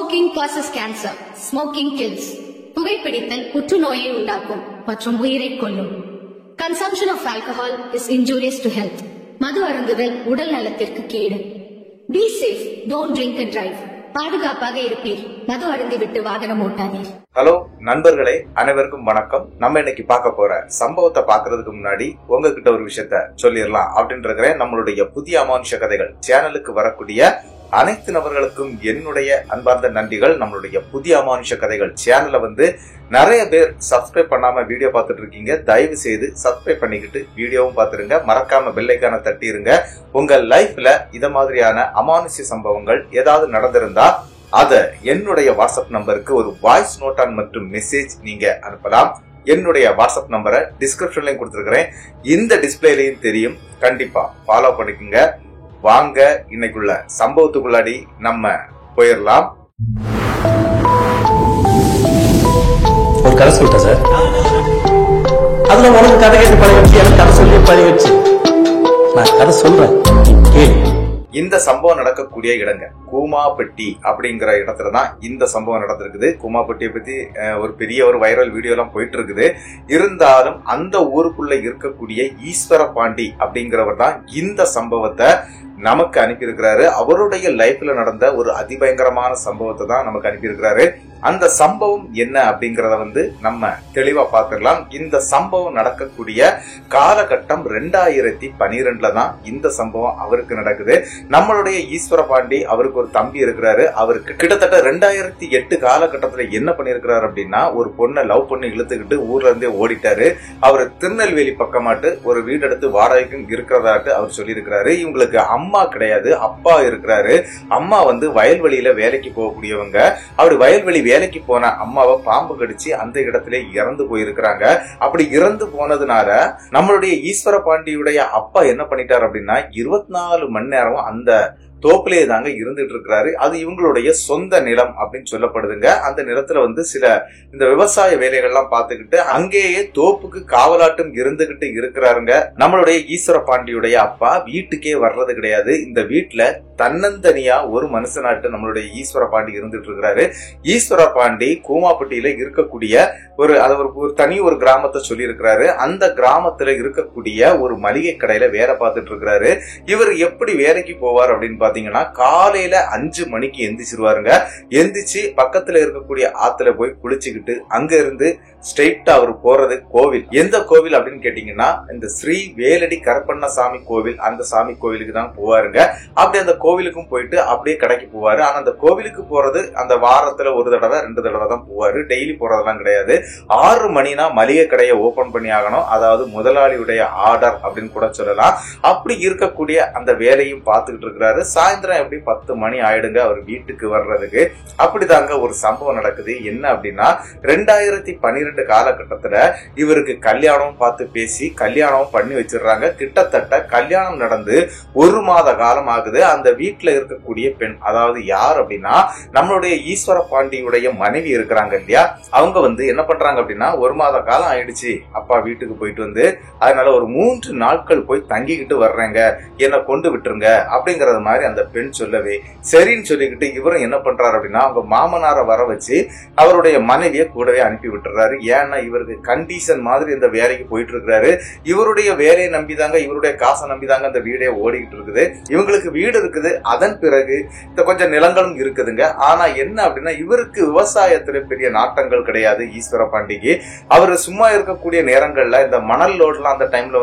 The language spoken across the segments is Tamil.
Smoking causes cancer. Smoking kills. புகைப்பிடித்தல் புற்றுநோயை உண்டாக்கும் மற்றும் உயிரை கொல்லும். Consumption of alcohol is injurious to health. மது அருந்துதல் உடல் நலத்திற்கு கேடு. Be safe. Don't drink and drive. பாதுகாப்பாக இருப்பீர். மது அருந்திவிட்டு வாகனம் ஓட்டாதீர். ஹலோ நண்பர்களே, அனைவருக்கும் வணக்கம். நம்ம இன்னைக்கு பார்க்க போற சம்பவத்தை பாக்குறதுக்கு முன்னாடி உங்ககிட்ட ஒரு விஷயத்த சொல்லிடலாம் அப்படின்ற நம்மளுடைய புதிய அமானுஷ கதைகள் சேனலுக்கு வரக்கூடிய அனைத்து நபர்களுக்கும் என்னுடைய அன்பார்ந்த நன்றிகள். நம்மளுடைய புதிய அமானுஷ கதைகள் சேனலை நிறைய பேர் சப்ஸ்கிரைப் பண்ணாம வீடியோ பார்த்துட்டு இருக்கீங்க. தயவு செய்து சப்ஸ்கிரைப் பண்ணிக்கிட்டு வீடியோவும் பார்த்துருங்க. மறக்காம பெல் ஐகானை தட்டிருங்க. உங்க லைஃப்ல இத மாதிரியான அமானுஷ்ய சம்பவங்கள் ஏதாவது நடந்திருந்தா அத என்னுடைய வாட்ஸ்அப் நம்பருக்கு ஒரு வாய்ஸ் நோட்டான் மற்றும் மெசேஜ் நீங்க அனுப்பலாம். என்னுடைய வாட்ஸ்அப் நம்பரை டிஸ்கிரிப்ஷன்லயும் கொடுத்துருக்கிறேன், இந்த டிஸ்பிளேலயும் தெரியும். கண்டிப்பா ஃபாலோ பண்ணிக்கோங்க. வாங்க இன்னைக்குள்ள சம்பவத்துக்குள்ளாடி நம்ம போயிடலாம். ஒரு கதை சொல்லிட்டேன் சார். அதுல உனக்கு கதை கேட்டு பழகிடுச்சு, எனக்கு கதை சொல்லி பழகிடுச்சு. நான் கதை சொல்றேன். இந்த சம்பவம் நடக்கக்கூடிய இடங்க கூமாப்பட்டி அப்படிங்கிற இடத்துலதான் இந்த சம்பவம் நடந்திருக்குது. கூமாப்பட்டியை பத்தி ஒரு பெரிய ஒரு வைரல் வீடியோ எல்லாம் போயிட்டு இருக்குது. இருந்தாலும் அந்த ஊருக்குள்ள இருக்கக்கூடிய ஈஸ்வர பாண்டி அப்படிங்கிறவர் தான் இந்த சம்பவத்தை நமக்கு அனுப்பியிருக்கிறாரு. அவருடைய லைஃப்ல நடந்த ஒரு அதிபயங்கரமான சம்பவத்தை தான் நமக்கு அனுப்பியிருக்கிறாரு. அந்த சம்பவம் என்ன அப்படிங்கறத நம்ம தெளிவா பார்த்துடலாம். இந்த சம்பவம் நடக்கக்கூடிய காலகட்டம் 2012 தான் இந்த சம்பவம் அவருக்கு நடக்குது. நம்மளுடைய ஈஸ்வர பாண்டி அவருக்கு ஒரு தம்பி இருக்கிறாரு. அவருக்கு கிட்டத்தட்ட 2008 காலகட்டத்துல என்ன பண்ணிருக்கிறாரு அப்படின்னா, ஒரு பொண்ணை லவ் பண்ணி இழுத்துக்கிட்டு ஊர்ல இருந்தே ஓடிட்டாரு. அவர் திருநெல்வேலி பக்கமாட்டு ஒரு வீடு எடுத்து வாடகைக்கும் இருக்கிறதாட்டு அவர் சொல்லியிருக்கிறாரு. இவங்களுக்கு அம்மா கிடையாது, அப்பா இருக்கிறாரு. அம்மா வயல்வெளியில வேலைக்கு போகக்கூடியவங்க. அப்படி வயல்வெளி வேலைக்கு போன அம்மாவை பாம்பு கடிச்சு அந்த இடத்துல இறந்து போயிருக்கிறாங்க. அப்படி இறந்து போனதுனால நம்மளுடைய ஈஸ்வர பாண்டியுடைய அப்பா என்ன பண்ணிட்டார் அப்படின்னா, 24 மணி நேரம் அந்த தோப்பிலே தாங்க இருந்துட்டு இருக்கிறாரு. அது இவங்களுடைய சொந்த நிலம் அப்படின்னு சொல்லப்படுதுங்க. அந்த நிலத்துல சில இந்த விவசாய வேலைகள்லாம் பார்த்துக்கிட்டு அங்கேயே தோப்புக்கு காவலாட்டும் இருந்துகிட்டு இருக்கிறாருங்க. நம்மளுடைய ஈஸ்வர பாண்டியுடைய அப்பா வீட்டுக்கே வர்றது கிடையாது. இந்த வீட்டுல தன்னந்தனியா ஒரு மனுஷனாட்டு நம்மளுடைய ஈஸ்வர பாண்டி இருந்துட்டு இருக்கிறாரு. ஈஸ்வர பாண்டி கூமாப்பட்டியில இருக்கக்கூடிய ஒரு தனி ஒரு கிராமத்தை சொல்லி இருக்கிறாரு. அந்த கிராமத்துல இருக்கக்கூடிய ஒரு மளிகை கடையில வேலை பார்த்துட்டு இருக்கிறாரு. இவர் எப்படி வேலைக்கு போவார் அப்படின்னு பாத்தீங்கன்னா, காலையில 5 மணிக்கு எந்திரிச்சிருவாருங்க. எந்திரிச்சு பக்கத்துல இருக்கக்கூடிய ஆத்துல போய் குளிச்சுக்கிட்டு அங்க இருந்து ஸ்ட்ரெயிட்டா அவர் போறது கோவில். எந்த கோவில் அப்படின்னு கேட்டீங்கன்னா, இந்த ஸ்ரீ வேலடி கருப்பண்ணசாமி கோவில், அந்த சாமி கோவிலுக்கு தான் போவாருங்க. அப்படி அந்த கோவிலுக்கும் போயிட்டு அப்படியே கடைக்கு போவாரு. ஆனா அந்த கோவிலுக்கு போறது அந்த வாரத்துல ஒரு தடவை 2 தடவை தான் போவாரு. டெய்லி போறதெல்லாம் கிடையாது. 6 மணினா மளிகை கடையை ஓபன் பண்ணி ஆகணும். அதாவது முதலாளியுடைய ஆர்டர் அப்படின்னு கூட சொல்லலாம். அப்படி இருக்கக்கூடிய அந்த வேலையும் பார்த்துக்கிட்டு இருக்கிறாரு. சாயந்தரம் எப்படி 10 மணி ஆயிடுங்க அவர் வீட்டுக்கு வர்றதுக்கு. அப்படிதாங்க ஒரு சம்பவம் நடக்குது. என்ன அப்படின்னா, 2012 காலகட்டத்துல இவருக்கு கல்யாணம் பார்த்து பேசி கல்யாணம் பண்ணி வச்சிடுறாங்க. கிட்டத்தட்ட கல்யாணம் நடந்து 1 மாத காலம் ஆகுது. அந்த வீட்டுல இருக்கக்கூடிய பெண், அதாவது யார் அப்படின்னா நம்மளுடைய ஈஸ்வர பாண்டியுடைய மனைவி இருக்கிறாங்க இல்லையா, அவங்க என்ன பண்றாங்க அப்படின்னா, 1 மாத காலம் ஆயிடுச்சு அப்பா வீட்டுக்கு போயிட்டு அதனால ஒரு 3 நாட்கள் போய் தங்கிக்கிட்டு வர்றேங்க, என்னை கொண்டு விட்டுருங்க அப்படிங்கறது மாதிரி அந்த பெண் சொல்லவே சரின்னு சொல்லிக்கிட்டு இவரும் என்ன பண்றாரு அப்படின்னா, அவங்க மாமனாரை வர வச்சு அவருடைய மனைவியை கூடவே அனுப்பி விட்டுறாரு. ஏன்னா இவருக்கு கண்டிஷன் மாதிரி இந்த வேலைக்கு போயிட்டு இருக்கிறாரு. இவருடைய வேலையை நம்பிதாங்க, இவருடைய காசை நம்பிதாங்க அந்த வீடே ஓடிக்கிட்டு இருக்குது. இவங்களுக்கு வீடு இருக்குது, அதன் பிறகு இந்த கொஞ்சம் நிலங்களும் இருக்குதுங்க. ஆனா என்ன அப்படின்னா, இவருக்கு விவசாயத்துல பெரிய நாட்டங்கள் கிடையாது ஈஸ்வர பாண்டிக்கு. அவரு சும்மா இருக்கக்கூடிய நேரங்கள்ல இந்த மணல் லோட்லாம் அந்த டைம்ல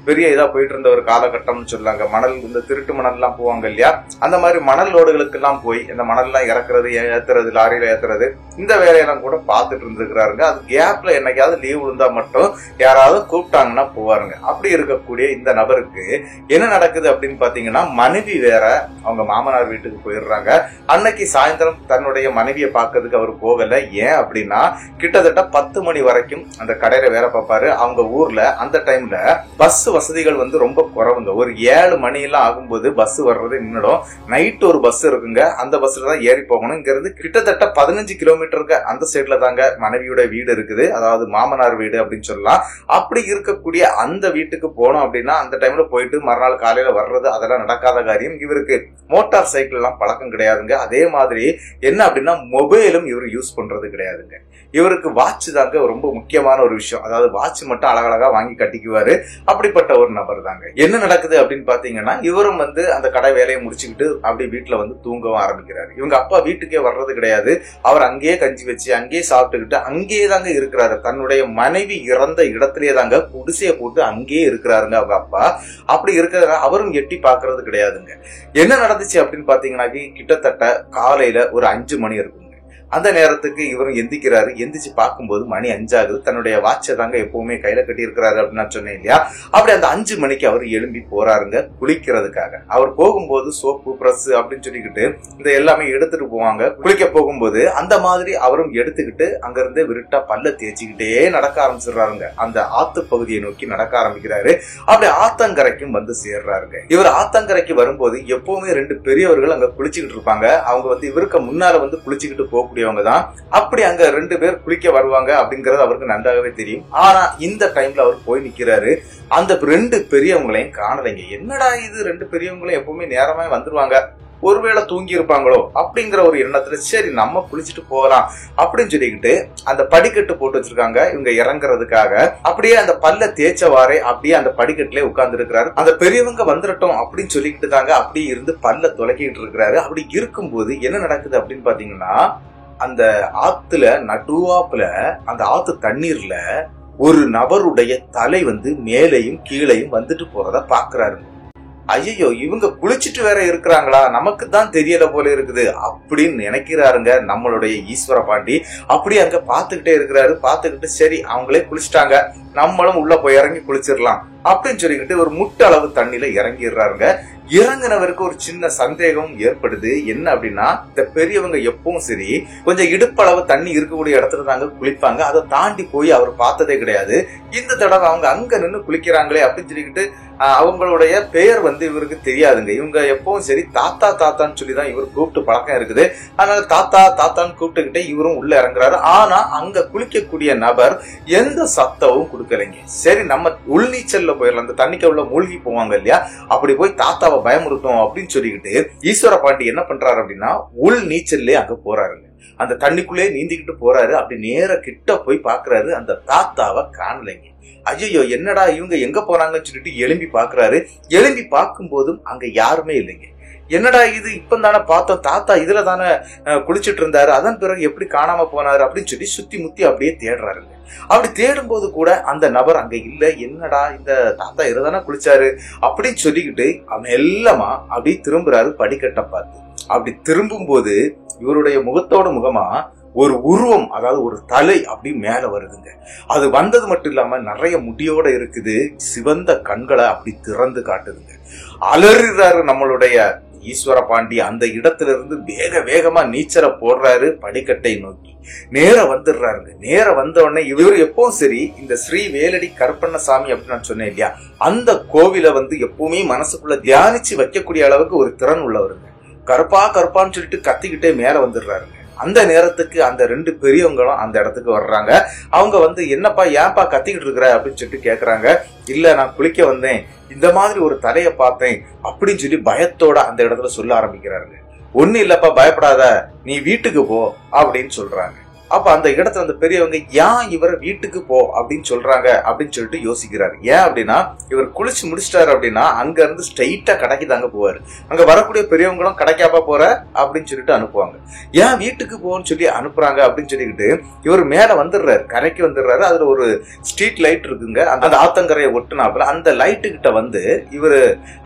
பெரிய இதா போயிட்டு இருந்த ஒரு காலகட்டம்னு சொல்லாங்க. மணல் இந்த திருட்டு மணல் எல்லாம் போவாங்க இல்லையா, அந்த மாதிரி மணல் லோடுகளுக்கு எல்லாம் போய் இந்த மணல் எல்லாம் இறக்குறது, ஏத்துறது, லாரியில ஏத்துறது, இந்த வேலையெல்லாம் கூட பாத்துட்டு இருந்துருக்கிறாருங்க. அது கேப்ல என்னைக்காவது லீவ் விழுந்தா மட்டும் யாராவது கூப்பிட்டாங்கன்னா போவாருங்க. அப்படி இருக்கக்கூடிய இந்த நபருக்கு என்ன நடக்குது அப்படின்னு பாத்தீங்கன்னா, மனைவி வேற அவங்க மாமனார் வீட்டுக்கு போயிடுறாங்க. அன்னைக்கு சாயந்தரம் தன்னுடைய மனைவியை பார்க்கறதுக்கு அவர் போகல. ஏன் அப்படின்னா, கிட்டத்தட்ட 10 மணி வரைக்கும் அந்த கடையில வேலை பார்ப்பாரு. அவங்க ஊர்ல அந்த டைம்ல பஸ் வசதிகள் ரொம்ப குறைவுங்க. ஒரு 7 மணி எல்லாம் ஆகும்போது பஸ் வர்றது போறதே நின்னுடும். நைட் ஒரு பஸ் இருக்குங்க, அந்த பஸ்ல தான் ஏறி போகணும். இங்க இருந்து கிட்டத்தட்ட 15 கிலோமீட்டருக்கு அந்த சைட்ல தாங்க மனைவியோட வீடு இருக்குது, அதாவது மாமனார் வீடு அப்படின்னு சொல்லலாம். அப்படி இருக்கக்கூடிய அந்த வீட்டுக்கு போனோம் அப்படின்னா அந்த டைம்ல போயிட்டு மறுநாள் காலையில வர்றது அதெல்லாம் நடக்காத காரியம். இவருக்கு மோட்டார் சைக்கிள் எல்லாம் பழக்கம் கிடையாதுங்க. அதே மாதிரி என்ன அப்படின்னா மொபைலும் இவர் யூஸ் பண்றது கிடையாதுங்க. இவருக்கு வாட்ச் தாங்க ரொம்ப முக்கியமான ஒரு விஷயம். அதாவது வாட்ச் மட்டும் அழகழகா வாங்கி கட்டிக்குவாரு. அப்படிப்பட்ட ஒரு நபர் தாங்க. என்ன நடக்குது அப்படின்னு பாத்தீங்கன்னா இவரும் வந்து அந்த கடை வேலையை முடிச்சுக்கிட்டு அப்படியே வீட்டுல வந்து தூங்கவும் ஆரம்பிக்கிறாரு. இவங்க அப்பா வீட்டுக்கே வர்றது கிடையாது. அவர் அங்கேயே கஞ்சி வச்சு அங்கேயே சாப்பிட்டுக்கிட்டு அங்கேயே தாங்க இருக்கிறாரு. தன்னுடைய மனைவி இறந்த இடத்திலேயே தாங்க குடிசையை போட்டு அங்கேயே இருக்கிறாருங்க அவங்க அப்பா. அப்படி இருக்கிற அவரும் எட்டி பாக்குறது கிடையாதுங்க. என்ன நடந்துச்சு அப்படின்னு பாத்தீங்கன்னா கிட்டத்தட்ட காலையில ஒரு 5 மணி இருக்குங்க. அந்த நேரத்துக்கு இவரும் எந்திக்கிறாரு. எந்திரிச்சு பார்க்கும்போது மணி 5 ஆகுது. தன்னுடைய வாட்சை தாங்க எப்பவுமே கையில கட்டி இருக்கிறாரு அப்படின்னு நான் சொன்னேன் இல்லையா. அப்படி அந்த 5 மணிக்கு அவர் எழும்பி போறாருங்க குளிக்கிறதுக்காக. அவர் போகும்போது சோப்பு பிரஷ் அப்படின்னு சொல்லிக்கிட்டு இந்த எல்லாமே எடுத்துட்டு போவாங்க. குளிக்க போகும்போது அந்த மாதிரி அவரும் எடுத்துக்கிட்டு அங்க இருந்து விருட்டா பல்ல தேய்ச்சிக்கிட்டே நடக்க ஆரம்பிச்சிடுறாருங்க. அந்த ஆத்து பகுதியை நோக்கி நடக்க ஆரம்பிக்கிறாரு. அப்படி ஆத்தங்கரைக்கும் வந்து சேர்றாருங்க. இவர் ஆத்தங்கரைக்கு வரும்போது எப்பவுமே 2 பெரியவர்கள் அங்க குளிச்சுக்கிட்டு இருப்பாங்க. அவங்க வந்து இவருக்கு முன்னால வந்து குளிச்சுக்கிட்டு போக தான். அப்படி அங்க 2 பேர் குளிக்க வருவாங்க அப்படிங்கறது அவருக்கு நன்றாகவே தெரியும். ஆனா இந்த டைம்ல அவர் போய் நிக்கிறாரு. அந்த 2 பெரியவங்களையும் காணலைங்க. என்னடா இது 2 பெரியவங்களையும் எப்பவுமே நேரமா வந்துருவாங்க, ஒருவேளை தூங்கி இருப்பாங்களோ அப்படிங்கிற ஒரு எண்ணத்துல சரி நம்ம குளிச்சுட்டு போகலாம் அப்படின்னு சொல்லிக்கிட்டு அந்த படிக்கட்டு போட்டு வச்சிருக்காங்க இவங்க இறங்குறதுக்காக. அப்படியே அந்த பல்ல தேய்ச்சவாறே அப்படியே அந்த படிக்கட்டுல உட்கார்ந்து இருக்கிறாரு. அந்த பெரியவங்க வந்துடட்டும் அப்படின்னு சொல்லிக்கிட்டு தாங்க அப்படியே இருந்து பல்ல துலக்கிட்டு இருக்கிறாரு. அப்படி இருக்கும்போது என்ன நடக்குது அப்படின்னு பாத்தீங்கன்னா அந்த ஆத்துல நடுவாப்புல அந்த ஆத்து தண்ணீர்ல ஒரு நபருடைய தலை வந்து மேலையும் கீழையும் வந்துட்டு போறத பாக்குறாரு. ஐயோ இவங்க குளிச்சுட்டு வேற இருக்கிறாங்களா, நமக்கு தான் தெரியல போல இருக்குது அப்படின்னு நினைக்கிறாருங்க நம்மளுடைய ஈஸ்வர பாண்டி. அப்படியே அங்க பாத்துக்கிட்டே இருக்கிறாரு. பாத்துக்கிட்டு சரி அவங்களே குளிச்சுட்டாங்க, நம்மளும் உள்ள போய் இறங்கி குளிச்சிடலாம் அப்படின்னு சொல்லிக்கிட்டு ஒரு முட்டை அளவு தண்ணியில இறங்கிடுறாருங்க. இறங்கினவருக்கு ஒரு சின்ன சந்தேகம் ஏற்படுது. என்ன அப்படின்னா இந்த பெரியவங்க எப்பவும் சரி கொஞ்சம் இடுப்பளவு தண்ணி இருக்கக்கூடிய இடத்துல தாங்க குளிப்பாங்க. அதை தாண்டி போய் அவர் பார்த்ததே கிடையாது. இந்த தடவை அவங்க அங்க நின்று குளிக்கிறாங்களே அப்படின்னு சொல்லிக்கிட்டு அவங்களுடைய பெயர் வந்து இவருக்கு தெரியாதுங்க. இவங்க எப்பவும் சரி தாத்தா தாத்தான்னு சொல்லிதான் இவர் கூப்பிட்டு பழக்கம் இருக்குது. அதனால தாத்தா தாத்தான்னு கூப்பிட்டுக்கிட்டே இவரும் உள்ள இறங்குறாரு. ஆனா அங்க குளிக்கக்கூடிய நபர் எந்த சத்தமும் கொடுக்கலைங்க. சரி நம்ம உள்நீச்சல்ல போயிடலாம், அந்த தண்ணிக்கு உள்ள மூழ்கி போவாங்க இல்லையா, அப்படி போய் தாத்தாவை பயமுறுத்தும் அப்படின்னு சொல்லிக்கிட்டு ஈஸ்வர பாண்டி என்ன பண்றாரு அப்படின்னா உள் நீச்சல்லே அங்க போறாருங்க. அந்த தண்ணிக்குள்ளே நீந்திக்கிட்டு போறாரு. அப்படி நேர கிட்ட போய் பாக்குறாரு. அந்த தாத்தாவை காணலைங்க. ஐயோ என்னடா இவங்க எங்க போறாங்கன்னு சொல்லிட்டு எழும்பி பாக்குறாரு. எழும்பி பார்க்கும் போதும் அங்க யாருமே இல்லைங்க. என்னடா இது இப்பதானே பார்த்தோம், தாத்தா இதுல தானே குளிச்சுட்டு இருந்தாரு, அதன் பிறகு எப்படி காணாம போனாரு அப்படின்னு சொல்லி சுத்தி முத்தி அப்படியே தேடுறாருங்க. அப்படி தேடும் போது கூட அந்த நபர் அங்க இல்ல. என்னடா இந்த தாத்தா இதுதானே குளிச்சாரு அப்படின்னு சொல்லிக்கிட்டு அவன் எல்லாமா அப்படி திரும்புறாரு படிக்கட்டை பார்த்து. அப்படி திரும்பும் போது இவருடைய முகத்தோட முகமா ஒரு உருவம், அதாவது ஒரு தலை அப்படி மேல வருதுங்க. அது வந்தது மட்டும் இல்லாம நிறைய முடியோட இருக்குது. சிவந்த கண்களை அப்படி திறந்து காட்டுதுங்க. அலறுறாரு நம்மளுடைய ஈஸ்வர பாண்டி. அந்த இடத்துல இருந்து வேக வேகமா நீச்சலை போடுறாரு படிக்கட்டை நோக்கி. நேர வந்துடுறாருங்க. நேர வந்த உடனே இவர் எப்பவும் சரி இந்த ஸ்ரீ வேலடி கருப்பண்ணசாமி அப்படின்னு நான் சொன்னேன் இல்லையா, அந்த கோவிலை வந்து எப்பவுமே மனசுக்குள்ள தியானிச்சு வைக்கக்கூடிய அளவுக்கு ஒரு திறன் உள்ளவருங்க. கருப்பா கருப்பான்னு சொல்லிட்டு கத்திக்கிட்டே மேல வந்துடுறாருங்க. அந்த நேரத்துக்கு அந்த 2 பெரியவங்களும் அந்த இடத்துக்கு வர்றாங்க. அவங்க வந்து என்னப்பா ஏன்பா கத்திக்கிட்டு இருக்கிற அப்படின்னு சொல்லிட்டு கேக்குறாங்க. இல்ல நான் குளிக்க வந்தேன், இந்த மாதிரி ஒரு தலையை பார்த்தேன் அப்படின்னு சொல்லி பயத்தோட அந்த இடத்துல சொல்ல ஆரம்பிக்கிறாருங்க. ஒண்ணு இல்லப்பா பயப்படாத, நீ வீட்டுக்கு போ அப்படின்னு சொல்றாங்க. அப்ப அந்த இடத்துல அந்த பெரியவங்க ஏன் இவரை வீட்டுக்கு போ அப்படின்னு சொல்றாங்க அப்படின்னு சொல்லிட்டு யோசிக்கிறாரு. ஏன் அப்படின்னா இவர் குளிச்சு முடிச்சிட்டாரு அப்படின்னா அங்க இருந்து ஸ்ட்ரெயிட்டா கடைக்கு தாங்க போவாரு. அங்க வரக்கூடிய பெரியவங்களும் கடைக்காப்பா போற அப்படின்னு சொல்லிட்டு அனுப்புவாங்க. ஏன் வீட்டுக்கு போன்னு சொல்லி அனுப்புறாங்க அப்படின்னு சொல்லிக்கிட்டு இவர் மேல வந்துடுறாரு, கரைக்கு வந்துடுறாரு. அதுல ஒரு ஸ்ட்ரீட் லைட் இருக்குங்க, அந்த ஆத்தங்கரையை ஒட்டுனாப்புல அந்த லைட்டு கிட்ட வந்து இவரு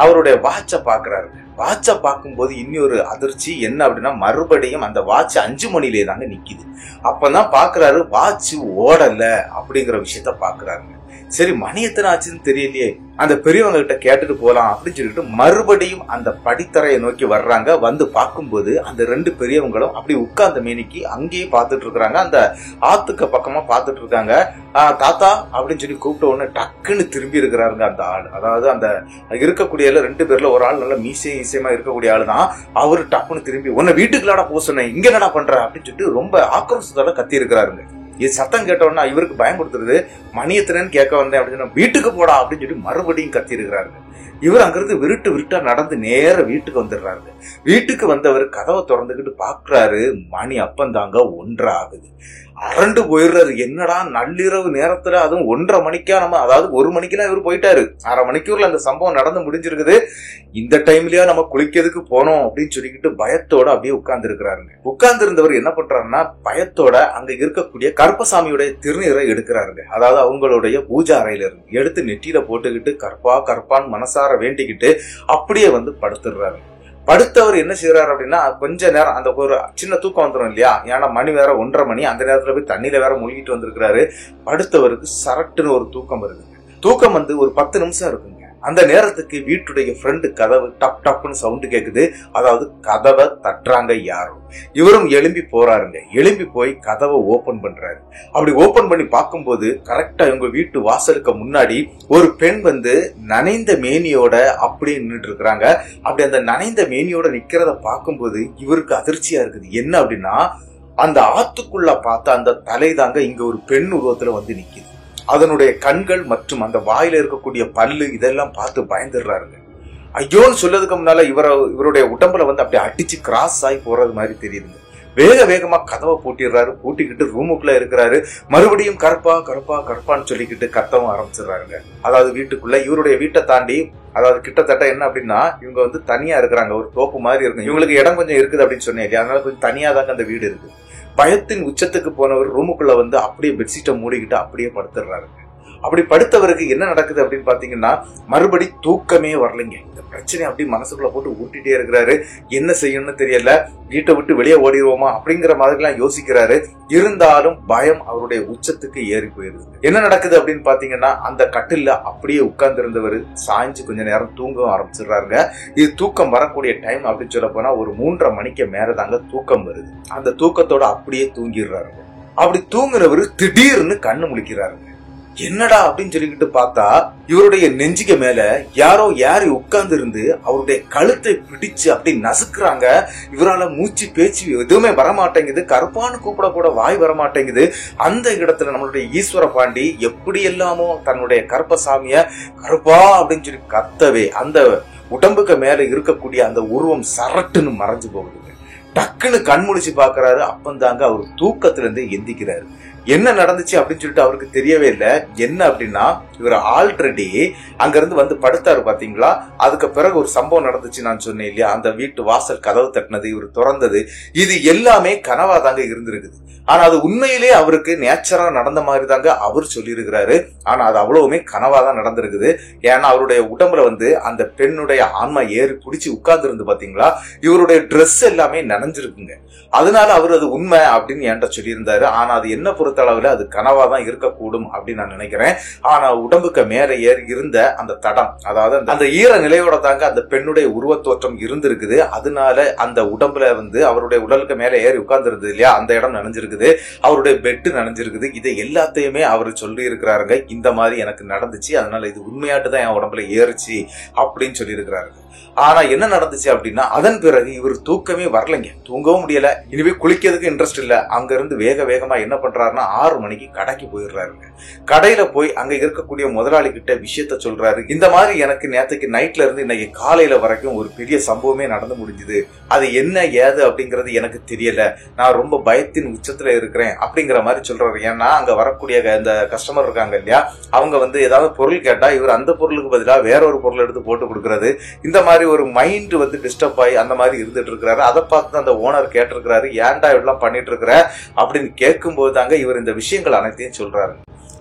அவருடைய வாட்சை பாக்குறாரு. வாட்சை பார்க்கும்போது இன்னொரு அதிர்ச்சி என்ன அப்படின்னா மறுபடியும் அந்த வாட்ச் 5 மணிலே தாங்க நிக்குது. அப்பதான் பாக்குறாரு வாட்ச் ஓடல அப்படிங்கிற விஷயத்த பாக்குறாருங்க. சரி மணி எத்தனை ஆச்சுன்னு தெரியலையே, அந்த பெரியவங்க கிட்ட கேட்டுட்டு போலாம் அப்படின்னு சொல்லிட்டு மறுபடியும் அந்த படித்தரையை நோக்கி வர்றாங்க. வந்து பார்க்கும்போது அந்த 2 பெரியவங்களும் அப்படி உட்கார்ந்த மேனிக்கு அங்கேயே பார்த்துட்டு இருக்காங்க. அந்த ஆத்துக்கு பக்கமா பார்த்துட்டு இருக்காங்க. தாத்தா அப்படின்னு சொல்லி கூப்பிட்ட உடனே டக்குன்னு திரும்பி இருக்கிறாருங்க அந்த ஆள். அதாவது அந்த இருக்கக்கூடிய 2 பேர்ல ஒரு ஆள் நல்ல மீசையமா இருக்கக்கூடிய ஆளு தான். அவரு டக்குன்னு திரும்பி, உன்னை வீட்டுக்குள்ளாட போக சொன்னேன், இங்க என்னடா பண்ற அப்படின்னு சொல்லிட்டு ரொம்ப ஆக்ரோஷத்தோட கத்தி இருக்கிறாருங்க. இது சத்தம் கேட்டோன்னா இவருக்கு பயம் கொடுத்துருது. மணி எத்தனைன்னு கேட்க வந்தேன் அப்படின்னு, வீட்டுக்கு போடா அப்படின்னு சொல்லி மறுபடியும் கத்தி இருக்கிறாருங்க. இவர் அங்கிருந்து விருட்டா நடந்து நேர வீட்டுக்கு வந்துடுறாரு. வீட்டுக்கு வந்தவர் கதவை திறந்துகிட்டு பாக்குறாரு, மணி அப்பந்தாங்க 1:30 ஆகுது. அரண்டு போயிடுறாரு. என்னடா நள்ளிரவு நேரத்துல, அதுவும் 1:30 மணிக்கா, நம்ம அதாவது 1 மணிக்கெல்லாம் இவர் போயிட்டாரு. 1/2 மணிக்கூர்ல அந்த சம்பவம் நடந்து முடிஞ்சிருக்குது. இந்த டைம்லயா நம்ம குளிக்கிறதுக்கு போனோம் அப்படின்னு சொல்லிக்கிட்டு பயத்தோட அப்படியே உட்கார்ந்து இருக்கிறாருங்க. உட்கார்ந்து இருந்தவர் என்ன பண்றாருன்னா, பயத்தோட அங்க இருக்கக்கூடிய கருப்பசாமியுடைய திருநீரை எடுக்கிறாருங்க. அதாவது அவங்களுடைய பூஜா அறையில இருந்து எடுத்து நெற்றியில போட்டுக்கிட்டு கருப்பான்னு மனசார வேண்டிக்கிட்டு அப்படியே வந்து படுத்துடுறாரு. படுத்தவர் என்ன செய்யறாரு அப்படின்னா, கொஞ்ச நேரம் அந்த ஒரு சின்ன தூக்கம் வந்துடும் இல்லையா, ஏன்னா மணி வேற 1:30 மணி, அந்த நேரத்துல போய் தண்ணியில வேற மூழ்கிட்டு வந்திருக்கிறாரு. படுத்தவருக்கு சரட்டுன்னு ஒரு தூக்கம் வருது. தூக்கம் வந்து ஒரு 10 நிமிஷம் இருக்குங்க. அந்த நேரத்துக்கு வீட்டுடைய ஃப்ரெண்டு கதவு டப் டப்னு சவுண்டு கேக்குது. அதாவது கதவை தட்டுறாங்க யாரும். இவரும் எழும்பி போறாருங்க. எழும்பி போய் கதவை ஓபன் பண்றாரு. அப்படி ஓபன் பண்ணி பார்க்கும்போது கரெக்டா இவங்க வீட்டு வாசலுக்கு முன்னாடி ஒரு பெண் வந்து நனைந்த மேனியோட அப்படியே நின்றுட்டு இருக்கிறாங்க. அப்படி அந்த நனைந்த மேனியோட நிக்கிறத பார்க்கும்போது இவருக்கு அதிர்ச்சியா இருக்குது. என்ன அப்படின்னா, அந்த ஆத்துக்குள்ள பார்த்த அந்த தலை தாங்க இங்க ஒரு பெண் உருவத்துல வந்து நிக்குது. அதனுடைய கண்கள் மற்றும் அந்த வாயில இருக்கக்கூடிய பல்லு இதெல்லாம் பார்த்து பயந்துடுறாருங்க. ஐயோன்னு சொல்லதுக்கு முன்னால இவருடைய உடம்புல வந்து அப்படியே அடிச்சு கிராஸ் ஆகி போறது மாதிரி தெரியுதுங்க. வேகமா கதவை பூட்டிடுறாரு. பூட்டிக்கிட்டு ரூமுக்குள்ள இருக்கிறாரு. மறுபடியும் கருப்பான்னு சொல்லிக்கிட்டு கத்தவும் ஆரம்பிச்சிடுறாருங்க. அதாவது வீட்டுக்குள்ள இவருடைய வீட்டை தாண்டி, அதாவது கிட்டத்தட்ட என்ன அப்படின்னா, இவங்க வந்து தனியா இருக்கிறாங்க. ஒரு தோப்பு மாதிரி இருக்கு. இவங்களுக்கு இடம் கொஞ்சம் இருக்குது அப்படின்னு சொன்னேன் இல்லையா, அதனால கொஞ்சம் தனியா தாங்க அந்த வீடு இருக்கு. பயத்தின் உச்சத்துக்கு போனவர் ரூமுக்குள்ள வந்து அப்படியே பெட்ஷீட்டை மூடிக்கிட்டு அப்படியே படுத்துடுறாருங்க. அப்படி படுத்தவருக்கு என்ன நடக்குது அப்படின்னு பாத்தீங்கன்னா, மறுபடி தூக்கமே வரலைங்க. இந்த பிரச்சனை அப்படி மனசுக்குள்ள போட்டு ஊட்டிட்டே இருக்கிறாரு. என்ன செய்யணும்னு தெரியல. வீட்டை விட்டு வெளியே ஓடிடுவோமா அப்படிங்கிற மாதிரி எல்லாம் யோசிக்கிறாரு. இருந்தாலும் பயம் அவருடைய உச்சத்துக்கு ஏறி போயிருது. என்ன நடக்குது அப்படின்னு பாத்தீங்கன்னா, அந்த கட்டில்ல அப்படியே உட்கார்ந்து இருந்தவர் சாய்ஞ்சு கொஞ்ச நேரம் தூங்கவும் ஆரம்பிச்சிடுறாருங்க. இது தூக்கம் வரக்கூடிய டைம் அப்படின்னு சொல்ல போனா ஒரு 3:30 மணிக்கு மேலதாங்க தூக்கம் வருது. அந்த தூக்கத்தோட அப்படியே தூங்கிடுறாருங்க. அப்படி தூங்குறவரு திடீர்னு கண்ணு முழிக்கிறாருங்க. என்னடா அப்படின்னு சொல்லிக்கிட்டு பார்த்தா, இவருடைய நெஞ்சிக்கு மேல யாரோ யாரி உட்கார்ந்து இருந்து அவருடைய கழுத்தை பிடிச்சு அப்படி நசுக்குறாங்க. இவரால மூச்சு பேச்சு எதுவுமே வரமாட்டேங்குது. கருப்பான்னு கூப்பிட கூட வாய் வரமாட்டேங்குது. அந்த இடத்துல நம்மளுடைய ஈஸ்வர பாண்டி எப்படி எல்லாமோ தன்னுடைய கருப்பசாமிய கருப்பா அப்படின்னு சொல்லி கத்தவே அந்த உடம்புக்கு மேல இருக்கக்கூடிய அந்த உருவம் சரட்டுன்னு மறைஞ்சு போகுதுங்க. டக்குன்னு கண் முழிச்சு பாக்குறாரு. அப்பந்தாங்க அவர் தூக்கத்துல இருந்து எந்திக்கிறாரு. என்ன நடந்துச்சு அப்படின்னு சொல்லிட்டு அவருக்கு தெரியவே இல்லை. என்ன அப்படின்னா, இவர் ஆல்ரெடி அங்க இருந்து வந்து படுத்தாரு பாத்தீங்களா, அதுக்கு பிறகு ஒரு சம்பவம் நடந்துச்சு நான் சொன்னேன் இல்லையா, அந்த வீட்டு வாசல் கதவு தட்டினது, இவர் திறந்தது, இது எல்லாமே கனவா தாங்க இருந்திருக்குது. ஆனா அது உண்மையிலே அவருக்கு நேச்சரா நடந்த மாதிரி தாங்க அவர் சொல்லியிருக்கிறாரு. ஆனா அது அவ்வளவுமே கனவா தான் நடந்திருக்குது. ஏன்னா அவருடைய உடம்புல வந்து அந்த பெண்ணுடைய ஆன்மா ஏறி பிடிச்சி உட்கார்ந்து இருந்து பாத்தீங்களா, இவருடைய ட்ரெஸ் எல்லாமே நனைஞ்சிருக்குங்க. அதனால அவர் அது உண்மை அப்படின்னு என்கிட்ட சொல்லியிருந்தாரு. ஆனா அது என்ன பொறுத்தளவுல அது கனவா தான் இருக்கக்கூடும் அப்படின்னு நான் நினைக்கிறேன். ஆனா உடம்புக்கு மேல ஏறி இருந்த அந்த தடம், அதாவது அந்த ஈர நிலையோட தாங்க அந்த பெண்ணுடைய உருவத்தோற்றம் இருந்திருக்குது. அதனால அந்த உடம்புல வந்து அவருடைய உடலுக்கு மேல ஏறி உட்கார்ந்து இருந்தது இல்லையா, அந்த இடம் நனைஞ்சிருக்கு, அவருடைய பெட்டு நனைஞ்சிருக்குது. இதை எல்லாத்தையுமே அவர் சொல்லி இருக்கிறாருங்க. இந்த மாதிரி எனக்கு நடந்துச்சு, அதனால இது உண்மையாட்டு தான் என் உடம்புல ஏறிச்சு அப்படின்னு சொல்லி இருக்கிறாருங்க. ஆனா என்ன நடந்துச்சு அப்படின்னா, அதன் பிறகு இவர் தூக்கமே வரலைங்க. தூங்கவும் முடியல. இனிமே குளிக்கிறதுக்கு இன்ட்ரெஸ்ட் இல்ல. அங்க இருந்து வேகமா என்ன பண்றாருன்னா 6 மணிக்கு கடைக்கு போயிடுறாருங்க. கடையில போய் அங்க இருக்கக்கூடிய முதலாளி கிட்ட விஷயத்த சொல்றாரு. இந்த மாதிரி எனக்கு நேற்றுக்கு நைட்ல இருந்து இன்னைக்கு காலையில வரைக்கும் ஒரு பெரிய சம்பவமே நடந்து முடிஞ்சுது. அது என்ன ஏது அப்படிங்கறது எனக்கு தெரியல. நான் ரொம்ப பயத்தின் உச்சத்துல இருக்கிறேன் அப்படிங்கிற மாதிரி சொல்றாரு. ஏன்னா அங்க வரக்கூடிய இந்த கஸ்டமர் இருக்காங்க இல்லையா, அவங்க வந்து ஏதாவது பொருள் கேட்டா இவர் அந்த பொருளுக்கு பதிலா வேற ஒரு பொருள் எடுத்து போட்டு கொடுக்கறது, இந்த மாதிரி ஒரு மைண்ட் வந்து டிஸ்டர்ப் ஆகி அந்த மாதிரி இருந்துட்டு இருக்கிறாரு. அதை பார்த்து அந்த ஓனர் கேட்டிருக்கிறாரு, ஏன்டா இப்படிலாம் பண்ணிட்டு இருக்கிற அப்படின்னு கேட்கும் போது தாங்க இவர் இந்த விஷயங்கள் அனைத்தையும் சொல்றாரு.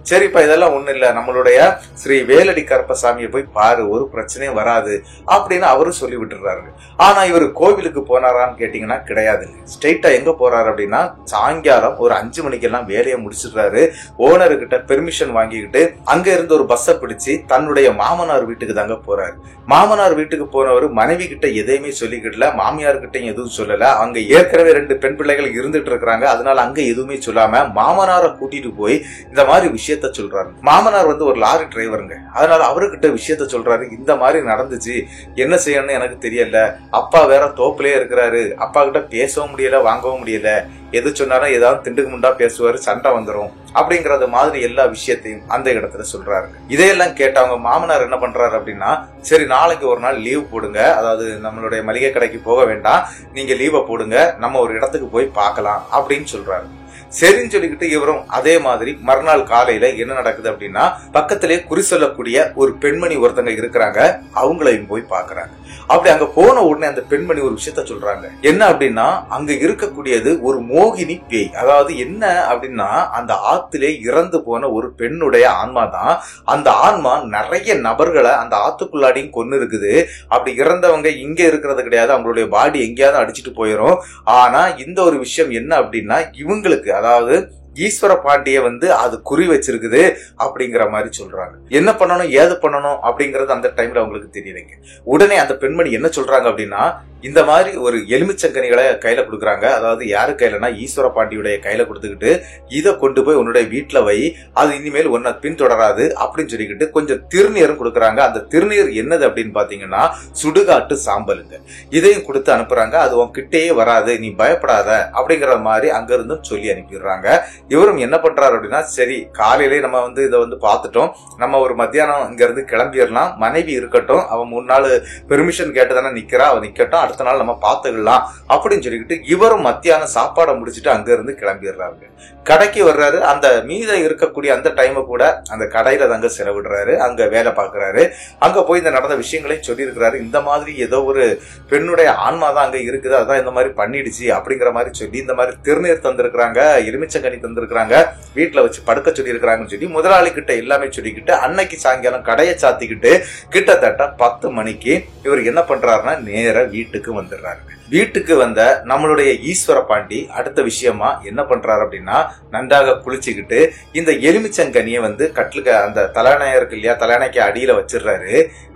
சரிப்பா இதெல்லாம் ஒண்ணு இல்ல, நம்மளுடைய ஸ்ரீ வேலடி கருப்பசாமியை போய் பாரு, ஒரு பிரச்சனையும் வராது அப்படின்னு அவரும் சொல்லி விட்டுறாரு. ஆனா இவர் கோவிலுக்கு போனாரான்னு கேட்டீங்கன்னா கிடையாதுங்க. ஸ்ட்ரெயிட்டா எங்க போறாரு அப்படின்னா சாயங்காலம் ஒரு 5 மணிக்கெல்லாம் வேலையை முடிச்சிடுறாரு. ஓனர் கிட்ட பெர்மிஷன் வாங்கிக்கிட்டு அங்க இருந்து ஒரு பஸ்ஸை பிடிச்சு தன்னுடைய மாமனார் வீட்டுக்கு தாங்க போறாரு. மாமனார் வீட்டுக்கு போனவர் மனைவி கிட்ட எதையுமே சொல்லிக்கிடல, மாமியார் கிட்ட எதுவும் சொல்லல. அங்க ஏற்கனவே 2 பெண் பிள்ளைகள் இருந்துட்டு இருக்காங்க. அதனால அங்க எதுவுமே சொல்லாம மாமனாரை கூட்டிட்டு போய் இந்த மாதிரி விஷயத்த சொல்றாரு. மாமனார் வந்து ஒரு லாரி டிரைவருங்க. அதனால அவர்கிட்ட விஷயத்த சொல்றாரு. இந்த மாதிரி நடந்துச்சு, என்ன செய்யணும்னு எனக்கு தெரியல, அப்பா வேற தோப்புலயே இருக்கிறாரு, அப்பா கிட்ட பேசவும் முடியல வாங்கவும் முடியல, எது சொன்னாலும் ஏதாவது திண்டுக்கு முண்டா பேசுவாரு, சண்டை வந்துடும் அப்படிங்கறது மாதிரி எல்லா விஷயத்தையும் அந்த இடத்துல சொல்றாரு. இதையெல்லாம் கேட்டவங்க மாமனார் என்ன பண்றாரு அப்படின்னா, சரி நாளைக்கு ஒரு நாள் லீவ் போடுங்க, அதாவது நம்மளுடைய மளிகை கடைக்கு போக வேண்டாம், நீங்க லீவை போடுங்க, நம்ம ஒரு இடத்துக்கு போய் பார்க்கலாம் அப்படின்னு சொல்றாரு. சரின்னு சொல்லிக்கிட்டு இவரும் அதே மாதிரி மறுநாள் காலையில என்ன நடக்குது அப்படின்னா, பக்கத்திலே குறி சொல்லக்கூடிய ஒரு பெண்மணி ஒருத்தங்க இருக்கிறாங்க, அவங்களையும் போய் பாக்குறாங்க. அப்படி அங்க போன உடனே அந்த பெண்மணி ஒரு விஷயத்த சொல்றாங்க. என்ன அப்படின்னா, அங்க இருக்கக்கூடியது ஒரு மோகினி பேய். அதாவது என்ன அப்படின்னா, அந்த ஆத்திலே இறந்து போன ஒரு பெண்ணுடைய ஆன்மா தான். அந்த ஆன்மா நிறைய நபர்களை அந்த ஆத்துக்குள்ளாடியும் கொன்னு இருக்குது. அப்படி இறந்தவங்க இங்க இருக்கிறது கிடையாது, அவங்களுடைய பாடி எங்கேயாவது அடிச்சுட்டு போயிடும். ஆனா இந்த ஒரு விஷயம் என்ன அப்படின்னா, இவங்களுக்கு அதாவது ஈஸ்வர பாண்டிய வந்து அது குறி வச்சிருக்குது அப்படிங்கிற மாதிரி சொல்றாங்க. என்ன பண்ணணும் ஏது பண்ணணும் அப்படிங்கறது அந்த டைம்ல அவங்களுக்கு தெரியலைங்க. உடனே அந்த பெண்மணி என்ன சொல்றாங்க அப்படின்னா, இந்த மாதிரி ஒரு எலுமிச்சங்கனிகளை கையில கொடுக்குறாங்க. அதாவது யாரு கையிலனா ஈஸ்வர பாண்டியுடைய கையில கொடுத்துக்கிட்டு, இதை கொண்டு போய் உன்னுடைய வீட்டுல வை, அது இனிமேல் ஒன்ன பின்தொடராது அப்படின்னு சொல்லிக்கிட்டு கொஞ்சம் திருநீரும் கொடுக்குறாங்க. அந்த திருநீர் என்னது அப்படின்னு பாத்தீங்கன்னா சுடுகாட்டு சாம்பலுங்க. இதையும் கொடுத்து அனுப்புறாங்க. அது உன் கிட்டேயே வராது, நீ பயப்படாத அப்படிங்கிற மாதிரி அங்க இருந்து சொல்லி அனுப்பிடுறாங்க. இவரும் என்ன பண்றாரு அப்படின்னா, சரி காலையிலேயே நம்ம வந்து இதை வந்து பார்த்துட்டோம், நம்ம ஒரு மத்தியானம் இங்க இருந்து கிளம்பிடலாம், மனைவி இருக்கட்டும், அவன் 3 நாள் பெர்மிஷன் கேட்டுதானே நிக்கிறா, அவன் நிக்கட்டும், அடுத்த நாள் நம்ம பாத்துக்கலாம் அப்படின்னு சொல்லிக்கிட்டு இவரும் மத்தியானம் சாப்பாடை முடிச்சுட்டு அங்க இருந்து கிளம்பிடுறாரு. கடைக்கு வர்றாரு. அந்த மீத இருக்கக்கூடிய அந்த டைமை கூட அந்த கடையில தாங்க செலவிடுறாரு. அங்க வேலை பாக்குறாரு. அங்க போய் இந்த நடந்த விஷயங்களையும் சொல்லி இருக்கிறாரு. இந்த மாதிரி ஏதோ ஒரு பெண்ணுடைய ஆன்மா தான் அங்க இருக்குது, அதான் இந்த மாதிரி பண்ணிடுச்சு அப்படிங்கிற மாதிரி சொல்லி இந்த மாதிரி திருநீர் தந்திருக்கிறாங்க, எலுமிச்சங்கனி தந்திருக்கிறாங்க, வீட்டுல வச்சு படுக்க சொல்லி இருக்கிறாங்கன்னு சொல்லி முதலாளி கிட்ட எல்லாமே சொல்லிக்கிட்டு அன்னைக்கு சாயங்காலம் கடையை சாத்திக்கிட்டு கிட்டத்தட்ட 10 மணிக்கு இவர் என்ன பண்றாருன்னா நேர வீட்டுக்கு வந்துடுறாரு. வீட்டுக்கு வந்த நம்மளுடைய ஈஸ்வர பாண்டி அடுத்த விஷயமா என்ன பண்றாரு அப்படின்னா, நன்றாக குளிச்சுக்கிட்டு இந்த எலுமிச்சங்கனியை வந்து கட்டுலுக்கு அந்த தலையணையா இருக்கு இல்லையா, தலையணைக்கு அடியில வச்சிடுறாரு.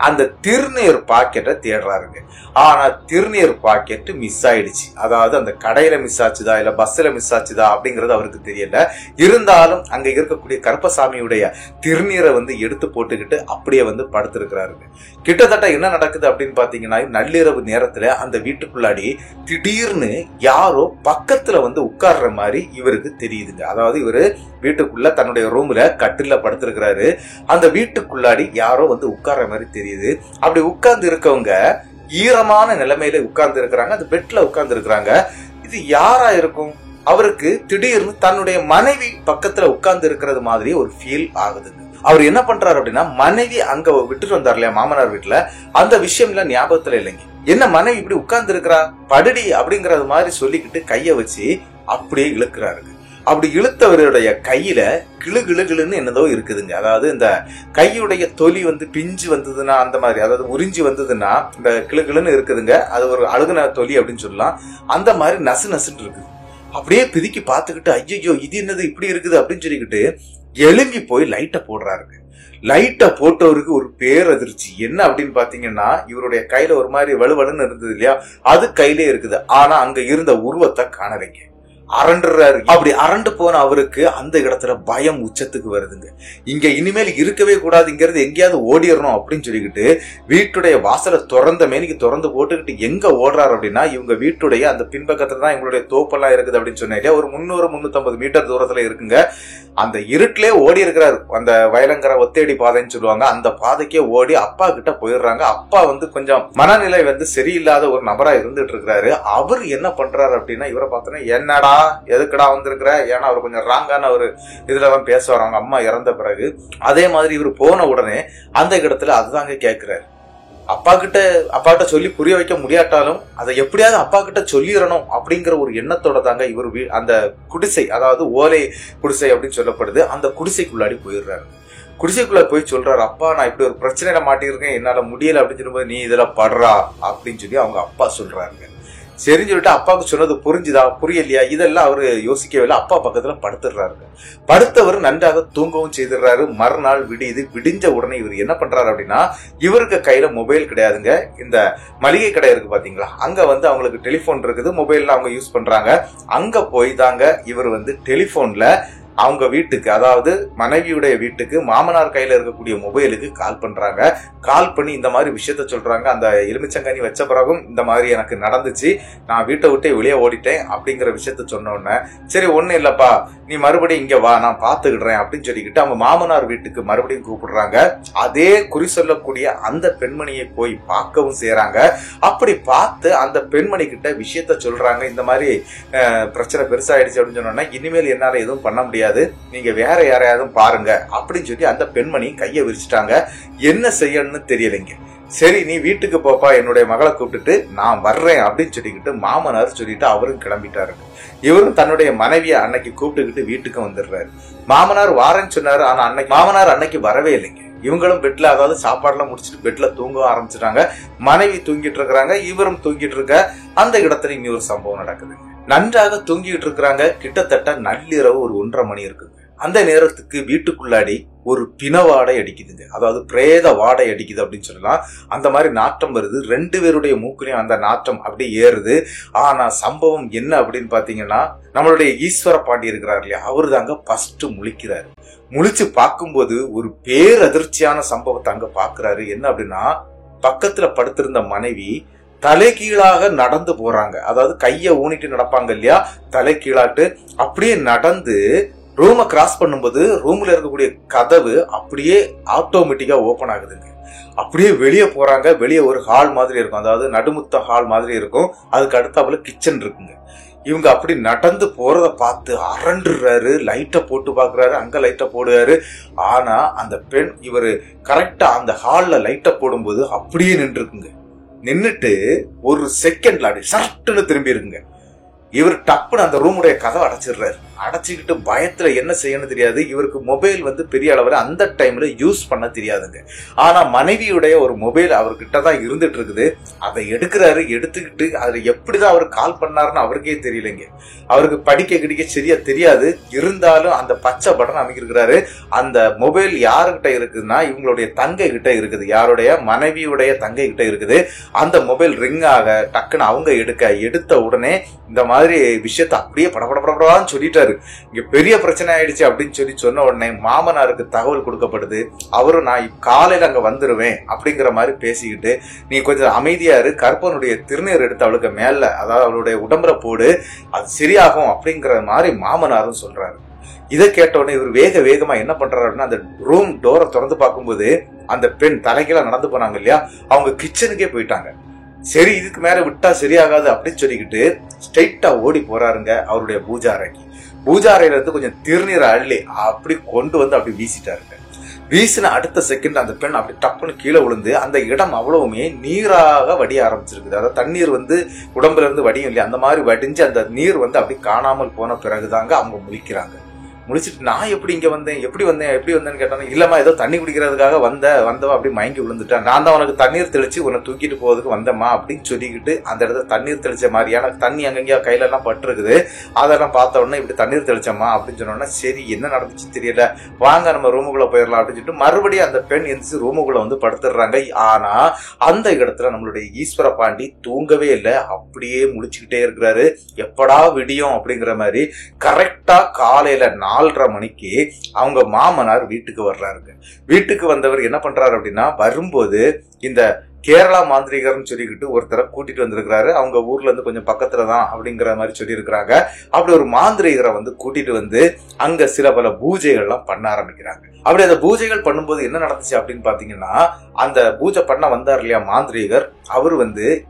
அந்த திருநீர் பாக்கெட்டை தேடுறாருங்க. ஆனா திருநீர் பாக்கெட் மிஸ் ஆயிடுச்சு. அதாவது அந்த கடையில மிஸ் ஆச்சுதா இல்ல பஸ்ல மிஸ் ஆச்சுதா அப்படிங்கறது அவருக்கு தெரியல. இருந்தாலும் அங்க இருக்கக்கூடிய கருப்பசாமியுடைய திருநீரை வந்து எடுத்து போட்டுக்கிட்டு அப்படியே வந்து படுத்திருக்கிறாருங்க. கிட்டத்தட்ட என்ன நடக்குது அப்படின்னு பாத்தீங்கன்னா, நள்ளிரவு நேரத்துல அந்த வீட்டுக்குள்ளாடி திடீர்னு யாரோ பக்கத்துல வந்து உட்கார்ற மாதிரி இவருக்கு தெரியுதுங்க. அதாவது இவரு வீட்டுக்குள்ள தன்னுடைய ரூம்ல கட்டில படுத்திருக்கிறாரு. அந்த வீட்டுக்குள்ளாடி யாரோ வந்து உட்கார்ற மாதிரி தெரியுது. அப்படி உட்கார்ந்து இருக்கவங்க ஈரமான நிலைமையில உட்கார்ந்து இருக்கிறாங்க. அந்த பெட்ல உட்கார்ந்து இருக்கிறாங்க. இது யாரா இருக்கும்? அவருக்கு திடீர்னு தன்னுடைய மனைவி பக்கத்துல உட்கார்ந்து இருக்கிறது மாதிரி ஒரு ஃபீல் ஆகுதுங்க. அவர் என்ன பண்றாரு அப்படின்னா, மனைவி அங்க விட்டுட்டு வந்தார் இல்லையா மாமனார் வீட்டுல, அந்த விஷயம் எல்லாம் ஞாபகத்துல இல்லைங்க. என்ன மனைவி இப்படி உட்கார்ந்து இருக்கிறா, படுடி அப்படிங்கறது மாதிரி சொல்லிக்கிட்டு கைய வச்சு அப்படியே இழுக்கிறாருங்க. அப்படி இழுத்தவருடைய கையில கிளு கிளு கிளுன்னு என்னதோ இருக்குதுங்க. அதாவது இந்த கையுடைய தொலி வந்து பிஞ்சு வந்ததுன்னா அந்த மாதிரி, அதாவது உறிஞ்சி வந்ததுன்னா இந்த கிளு கிளுன்னு இருக்குதுங்க. அது ஒரு அழுகுன தொலி அப்படின்னு சொல்லலாம். அந்த மாதிரி நசு நசுன்னு இருக்குது. அப்படியே பிதுக்கி பார்த்துக்கிட்டு ஐயோ இது என்னது இப்படி இருக்குது அப்படின்னு சொல்லிக்கிட்டு எழும்பி போய் லைட்டை போடுறாருங்க. லைட்டை போட்டவருக்கு ஒரு பேரதிர்ச்சி. என்ன அப்படின்னு பாத்தீங்கன்னா, இவருடைய கையில ஒரு மாதிரி வலுவலுன்னு இருந்தது இல்லையா, அது கையிலே இருக்குது. ஆனா அங்க இருந்த உருவத்தை காணலைங்க. அரண்டுறாரு. அப்படி அரண்டு போன அவருக்கு அந்த இடத்துல பயம் உச்சத்துக்கு வருதுங்க. இங்க இனிமேல் இருக்கவே கூடாது, இங்க இருந்து எங்கேயாவது ஓடிடணும் அப்படின்னு சொல்லிக்கிட்டு வீட்டுடைய வாசலை திறந்த மேனிக்கு திறந்து போட்டுக்கிட்டு எங்க ஓடுறாரு அப்படின்னா, இவங்க வீட்டுடைய அந்த பின்பக்கத்துல தான் எங்களுடைய தோப்பெல்லாம் இருக்குது அப்படின்னு சொன்னேன். ஒரு 300-350 மீட்டர் தூரத்துல இருக்குங்க. அந்த இருட்டிலே ஓடி இருக்கிறாரு. அந்த வயலங்கிற ஒத்தேடி பாதைன்னு சொல்லுவாங்க, அந்த பாதைக்கே ஓடி அப்பா கிட்ட போயிடுறாங்க. அப்பா வந்து கொஞ்சம் மனநிலை வந்து சரியில்லாத ஒரு நபரா இருந்துட்டு இருக்கிறாரு. அவர் என்ன பண்றாரு அப்படின்னா, இவரை பார்த்தோன்னா என்னடா எதுக்கடா வந்திருக்கிற, ஏன்னா அவர் கொஞ்சம் ராங்கான ஒரு இதுலதான் பேசுவார் அவங்க அம்மா இறந்த பிறகு. அதே மாதிரி இவர் போன உடனே அந்த இடத்துல அதுதாங்க கேட்கிறாரு, அப்பா கிட்ட சொல்லி புரிய வைக்க முடியாட்டாலும் அதை எப்படியாவது அப்பா கிட்ட சொல்லிடணும் அப்படிங்கிற ஒரு எண்ணத்தோட தாங்க இவர் அந்த குடிசை, அதாவது ஓலை குடிசை அப்படின்னு சொல்லப்படுது, அந்த குடிசைக்குள்ளாடி போயிடுறாரு. குடிசைக்குள்ள போய் சொல்றாரு, அப்பா நான் இப்படி ஒரு பிரச்சனையில மாட்டிருக்கேன், என்னால முடியல அப்படின்னு சொல்லும்போது நீ இதெல்லாம் படுறா அப்படின்னு சொல்லி அவங்க அப்பா சொல்றாருங்க. சரின்னு சொல்லிட்டு அப்பாவுக்கு சொன்னது புரிஞ்சுதா புரியலையா இதெல்லாம் அவரு யோசிக்கவே இல்லை. அப்பா பக்கத்துல படுத்துடுறாருங்க. படுத்தவர் நன்றாக தூங்கவும் செய்துடுறாரு. மறுநாள் விடிஞ்ச உடனே இவர் என்ன பண்றாரு அப்படின்னா, இவருக்கு கையில மொபைல் கிடையாதுங்க. இந்த மளிகை கடை இருக்கு பாத்தீங்களா, அங்க அவங்களுக்கு டெலிபோன் இருக்குது, மொபைல்ல அவங்க யூஸ் பண்றாங்க. அங்க போய் தாங்க இவர் டெலிபோன்ல அவங்க வீட்டுக்கு, அதாவது மனைவியுடைய வீட்டுக்கு மாமனார் கையில இருக்கக்கூடிய மொபைலுக்கு கால் பண்றாங்க. கால் பண்ணி இந்த மாதிரி விஷயத்த சொல்றாங்க. அந்த எலுமிச்சங்கனி வச்ச பிறகும் இந்த மாதிரி எனக்கு நடந்துச்சு, நான் வீட்டை விட்டே வெளியே ஓடிட்டேன் அப்படிங்கிற விஷயத்த சொன்ன உடனே, சரி ஒண்ணு இல்லப்பா நீ மறுபடியும் இங்க வா நான் பாத்துக்கிடுறேன் அப்படின்னு சொல்லிக்கிட்டு அவங்க மாமனார் வீட்டுக்கு மறுபடியும் கூப்பிடுறாங்க. அதே குறி சொல்லக்கூடிய அந்த பெண்மணியை போய் பார்க்கவும் செய்யறாங்க. அப்படி பார்த்து அந்த பெண்மணி கிட்ட விஷயத்த சொல்றாங்க. இந்த மாதிரி பிரச்சனை பெருசாயிடுச்சு அப்படின்னு சொன்னோன்னா இனிமேல் என்னால எதுவும் பண்ண முடியாது, நீங்க வேற யாரையாவது பாருங்க அப்படின்னு சொல்லி அந்த பெண்மணி கையை விரிச்சிட்டாங்க. என்ன செய்யணும்னு தெரியலைங்க. சரி நீ வீட்டுக்கு போப்பா, என்னுடைய மகளை கூப்பிட்டுட்டு நான் வர்றேன் அப்படின்னு சொல்லிக்கிட்டு மாமனார் சொல்லிட்டு அவரும் கிளம்பிட்டாரு. இவரும் தன்னுடைய மனைவியை அன்னைக்கு கூப்பிட்டுக்கிட்டு வீட்டுக்கு வந்துடுறாரு. மாமனார் வாரேன்னு சொன்னாரு, ஆனா மாமனார் அன்னைக்கு வரவே இல்லைங்க. இவங்களும் பெட்ல, அதாவது சாப்பாடுலாம் முடிச்சுட்டு பெட்ல தூங்க ஆரம்பிச்சிட்டாங்க. மனைவி தூங்கிட்டு இருக்கிறாங்க, இவரும் தூங்கிட்டு இருக்க. அந்த இடத்துல இன்னொரு சம்பவம் நடக்குது. நன்றாக தூங்கிட்டு இருக்கிறாங்க. கிட்டத்தட்ட நள்ளிரவு ஒரு 1:30 மணி இருக்குங்க. அந்த நேரத்துக்கு வீட்டுக்குள்ளாடி ஒரு பிணவாடை அடிக்குதுங்க, அதாவது பிரேத வாடை அடிக்குது அப்படின்னு சொல்லலாம். அந்த மாதிரி நாற்றம் வருது. 2 பேருடைய மூக்குலையும் அந்த நாற்றம் அப்படி ஏறுது. ஆனா சம்பவம் என்ன அப்படின்னு பாத்தீங்கன்னா, நம்மளுடைய ஈஸ்வர பாண்டி இருக்கிறார் இல்லையா, அவரு தாங்க ஃபர்ஸ்ட் முழிக்கிறாரு. முழிச்சு பார்க்கும்போது ஒரு பேரதிர்ச்சியான சம்பவத்தை அங்க பாக்குறாரு. என்ன அப்படின்னா, பக்கத்துல படுத்திருந்த மனைவி தலைகீழாக நடந்து போறாங்க. அதாவது கைய ஊனிட்டு நடப்பாங்க இல்லையா, தலைகீழாட்டு அப்படியே நடந்து ரூமை கிராஸ் பண்ணும்போது ரூம்ல இருக்கக்கூடிய கதவு அப்படியே ஆட்டோமேட்டிக்கா ஓபன் ஆகுதுங்க. அப்படியே வெளியே போறாங்க. வெளியே ஒரு ஹால் மாதிரி இருக்கும், அதாவது நடுமுத்த ஹால் மாதிரி இருக்கும். அதுக்கு அடுத்தாப்புல கிச்சன் இருக்குங்க. இவங்க அப்படி நடந்து போறத பார்த்து அரண்டுறாரு. லைட்டை போட்டு பாக்குறாரு, அங்க லைட்டை போடுறாரு. ஆனா அந்த பெண், இவரு கரெக்டா அந்த ஹால்ல லைட்டை போடும்போது அப்படியே நின்று இருக்குங்க. நின்னுட்டு ஒரு செகண்ட்ல அப்படி சட்டுன்னு திரும்பி இருக்குங்க. இவர் டப்புன்னு அந்த ரூமுடைய கதவை அடைச்சிடுறாரு. அடைச்சிக்கிட்டு பயத்துல என்ன செய்யணும் தெரியாது. இவருக்கு மொபைல் பெரிய அளவில் அந்த டைம்ல யூஸ் பண்ண தெரியாதுங்க. ஆனா மனைவியுடைய ஒரு மொபைல் அவர்கிட்ட தான் இருந்துட்டு இருக்குது. அதை எடுக்கிறாரு. எடுத்துக்கிட்டு அதுல எப்படிதான் அவர் கால் பண்ணாருன்னு அவருக்கே தெரியலைங்க. அவருக்கு படிக்க கிடைக்க சரியா தெரியாது. இருந்தாலும் அந்த பச்சை பட்டன் அமைக்கிறாரு. அந்த மொபைல் யாருகிட்ட இருக்குதுன்னா இவங்களுடைய தங்கை கிட்ட இருக்குது, யாருடைய மனைவியுடைய தங்கை கிட்ட இருக்குது. அந்த மொபைல் ரிங் ஆக டக்குன்னு அவங்க எடுத்த உடனே இந்த மாதிரி விஷயத்த அப்படியே படபடப்படான்னு சொல்லிட்டாரு. இங்க பெரிய பிரச்சனை ஆயிடுச்சு அப்படின்னு சொன்ன உடனே மாமனாருக்கு தகவல் கொடுக்கப்படுது. அவரும் நான் காலையில அங்க வந்துருவேன் அப்படிங்கிற மாதிரி பேசிக்கிட்டு, நீ கொஞ்சம் அமைதியா இரு, கற்பனுடைய திருநீர் எடுத்து அவளுக்கு மேல, அதாவது அவளுடைய உடம்புல போடு, அது சரியாகும் அப்படிங்கிற மாதிரி மாமனாரும் சொல்றாரு. இதை கேட்ட உடனே இவர் வேகமா என்ன பண்றாரு அப்படின்னா, அந்த ரூம் டோரை திறந்து பார்க்கும்போது அந்த பெண் தலைகீழா நடந்து போனாங்க இல்லையா, அவங்க கிச்சனுக்கே போயிட்டாங்க. சரி இதுக்கு மேல விட்டா சரியாகாது அப்படின்னு சொல்லிக்கிட்டு ஸ்ட்ரெயிட்டா ஓடி போறாருங்க அவருடைய பூஜாரைக்கு. பூஜாரையில இருந்து கொஞ்சம் திருநீரை அள்ளி அப்படி கொண்டு வந்து அப்படி வீசிட்டாருங்க. வீசின அடுத்த செகண்ட் அந்த பெண் அப்படி டப்புன்னு கீழே விழுந்து அந்த இடம் அவ்வளவுமே நீராக வடிய ஆரம்பிச்சிருக்குது. அதாவது தண்ணீர் உடம்புல இருந்து வடியும் இல்லையா, அந்த மாதிரி வடிஞ்சு அந்த நீர் அப்படி காணாமல் போன பிறகுதாங்க அவங்க முழிக்கிறாங்க. முடிச்சிட்டு நான் எப்படி இங்க வந்தேன், எப்படி வந்தேன்னு கேட்டாங்க. இல்லம்மா ஏதோ தண்ணி குடிக்கிறதுக்காக வந்தவ அப்படி மயங்கி விழுந்துட்டேன், நான் தான் உனக்கு தண்ணீர் தெளிச்சு உன்னை தூக்கிட்டு போவதுக்கு வந்தம்மா அப்படின்னு சொல்லிக்கிட்டு அந்த இடத்துல தண்ணீர் தெளிச்ச மாதிரியான தண்ணி அங்கங்கேயா கையில எல்லாம் பட்டுருக்குது. அதெல்லாம் பார்த்த உடனே இப்படி தண்ணீர் தெளிச்சம்மா அப்படின்னு சொன்னோன்னா, சரி என்ன நடந்துச்சு தெரியல, வாங்க நம்ம ரூமுக்குள்ள போயிடலாம் அப்படின்னு சொல்லிட்டு மறுபடியும் அந்த பெண் எந்திரிச்சு ரூமுக்குள்ள படுத்துடுறாங்க. ஆனா அந்த இடத்துல நம்மளுடைய ஈஸ்வர பாண்டி தூங்கவே இல்லை, அப்படியே முழிச்சுக்கிட்டே இருக்கிறாரு. எப்படா விடியும் அப்படிங்கிற மாதிரி கரெக்டா காலையில 4:30 மணிக்கு அவங்க மாமனார் வீட்டுக்கு வர்றாருங்க. வீட்டுக்கு வந்தவர் என்ன பண்றாரு அப்படின்னா, வரும்போது இந்த கேரளா மாந்திரிகர்னு சொல்லிக்கிட்டு ஒருத்தரை கூட்டிட்டு வந்திருக்கிறாரு. அவங்க ஊர்ல இருந்து கொஞ்சம் பக்கத்துலதான் அப்படிங்கிற மாதிரி சொல்லி இருக்கிறாங்க. அப்படி ஒரு மாந்திரிகரை கூட்டிட்டு அங்க சில பல பூஜைகள்லாம் பண்ண ஆரம்பிக்கிறாங்க. அப்படி அந்த பூஜைகள் பண்ணும்போது என்ன நடந்துச்சு அப்படின்னு பாத்தீங்கன்னா, அந்த பூஜை பண்ண வந்தார் இல்லையா மாந்திரிகர், அவரு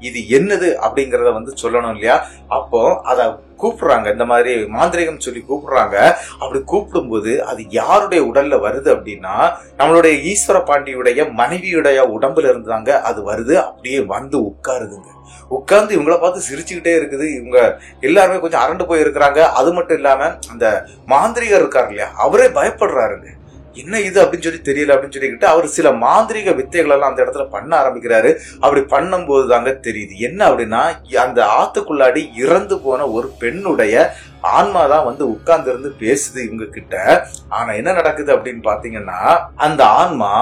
இது என்னது அப்படிங்கறத சொல்லணும் இல்லையா. அப்போ அத கூப்பிடுறாங்க, இந்த மாதிரி மாந்திரிகம் சொல்லி கூப்பிடுறாங்க. அப்படி கூப்பிடும்போது அது யாருடைய உடல்ல வருது அப்படின்னா நம்மளுடைய ஈஸ்வர பாண்டியுடைய மனைவியுடைய உடம்புல இருந்துதாங்க அது வருது. அப்படியே வந்து உட்காருதுங்க. உட்கார்ந்து இவங்கள பார்த்து சிரிச்சுக்கிட்டே இருக்குது. இவங்க எல்லாருமே கொஞ்சம் அரண்டு போய் இருக்கிறாங்க. அது மட்டும் இல்லாம அந்த மாந்திரிகர் இருக்காரு இல்லையா, அவரே பயப்படுறாருங்க. என்ன இது அப்படின்னு சொல்லி தெரியல அப்படின்னு சொல்லிக்கிட்டு அவர் சில மாந்திரிக வித்தைகள் எல்லாம் அந்த இடத்துல பண்ண ஆரம்பிக்கிறாரு. அப்படி பண்ணும் போது தாங்க தெரியுது என்ன அப்படின்னா, அந்த ஆத்துக்குள்ளாடி இறந்து போன ஒரு பெண்ணுடைய ஆன்மா தான் வந்து உட்கார்ந்து இருந்து பேசுது இவங்க கிட்ட. ஆனா என்ன நடக்குது அப்படின்னு பாத்தீங்கன்னா, அந்த ஆன்மா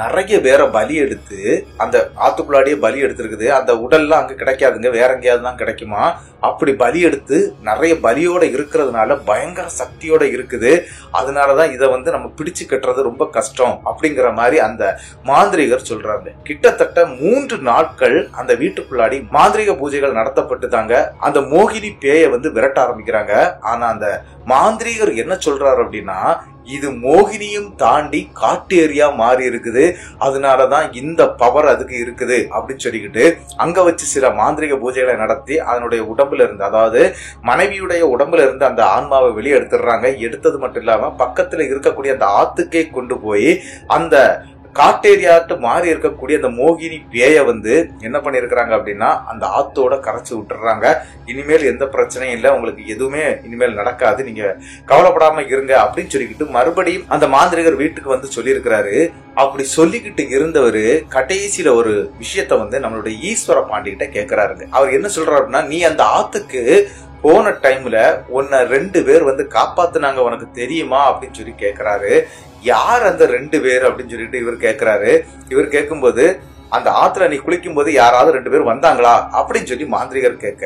நிறைய பேரை பலி எடுத்து அந்த ஆத்துக்குள்ளாடியே பலி எடுத்திருக்குது. அந்த உடல்லாம் அங்க கிடைக்காதுங்க, வேற எங்கேயாவது தான் கிடைக்குமா. அப்படி பலி எடுத்து நிறைய பலியோட இருக்கிறதுனால பயங்கர சக்தியோட இருக்குது. அதனாலதான் இதை வந்து நம்ம பிடிச்சு கட்டுறது ரொம்ப கஷ்டம் அப்படிங்கிற மாதிரி அந்த மாந்திரிகர் சொல்றாங்க. கிட்டத்தட்ட 3 நாட்கள் அந்த வீட்டுக்குள்ளாடி மாந்திரிக பூஜைகள் நடத்தப்பட்டு தாங்க அந்த மோகினி பேயை வந்து விரட்ட ஆரம்பிக்கிறாங்க. ஆனா அந்த மாந்திரிகர் என்ன சொல்றாரு அப்படின்னா, இது மோகினியும் தாண்டி காட்டு ஏரியா மாறி இருக்குது, அதனாலதான் இந்த பவர் அதுக்கு இருக்குது அப்படின்னு சொல்லிக்கிட்டு அங்க வச்சு சில மாந்திரிக பூஜைகளை நடத்தி அதனுடைய உடம்புல இருந்து, அதாவது மனைவியுடைய உடம்புல இருந்து அந்த ஆன்மாவை வெளியே எடுத்துடுறாங்க. எடுத்தது மட்டும் இல்லாம பக்கத்துல இருக்கக்கூடிய அந்த ஆத்துக்கே கொண்டு போய் அந்த காட்டேரியாட்டு மாறி இருக்கக்கூடிய அந்த மோகினி பேய வந்து என்ன பண்ணிருக்கிறாங்க அப்படின்னா அந்த ஆத்தோட கரைச்சு விட்டுறாங்க. இனிமேல் எந்த பிரச்சனையும் இல்லை, உங்களுக்கு எதுவுமே இனிமேல் நடக்காது, நீங்க கவலைப்படாம இருங்க அப்படின்னு சொல்லிக்கிட்டு மறுபடியும் அந்த மாந்திரிகர் வீட்டுக்கு வந்து சொல்லியிருக்கிறாரு. அப்படி சொல்லிக்கிட்டு இருந்தவரு கடைசியில ஒரு விஷயத்த வந்து நம்மளுடைய ஈஸ்வர பாண்டிகிட்ட கேட்கிறாருங்க. அவர் என்ன சொல்றாரு அப்படின்னா, நீ அந்த ஆத்துக்கு போன டைம்ல உன்னை 2 பேர் வந்து காப்பாத்துனாங்க, உனக்கு தெரியுமா அப்படின்னு சொல்லி கேட்கிறாரு. யார் அந்த 2 பேர் அப்படின்னு சொல்லிட்டு இவர் கேட்கிறாரு. இவர் கேட்கும்போது, அந்த ஆத்துல நீ குளிக்கும் போது யாராவது 2 பேர் வந்தாங்களா அப்படின்னு சொல்லி மாந்திரிகர் கேட்க,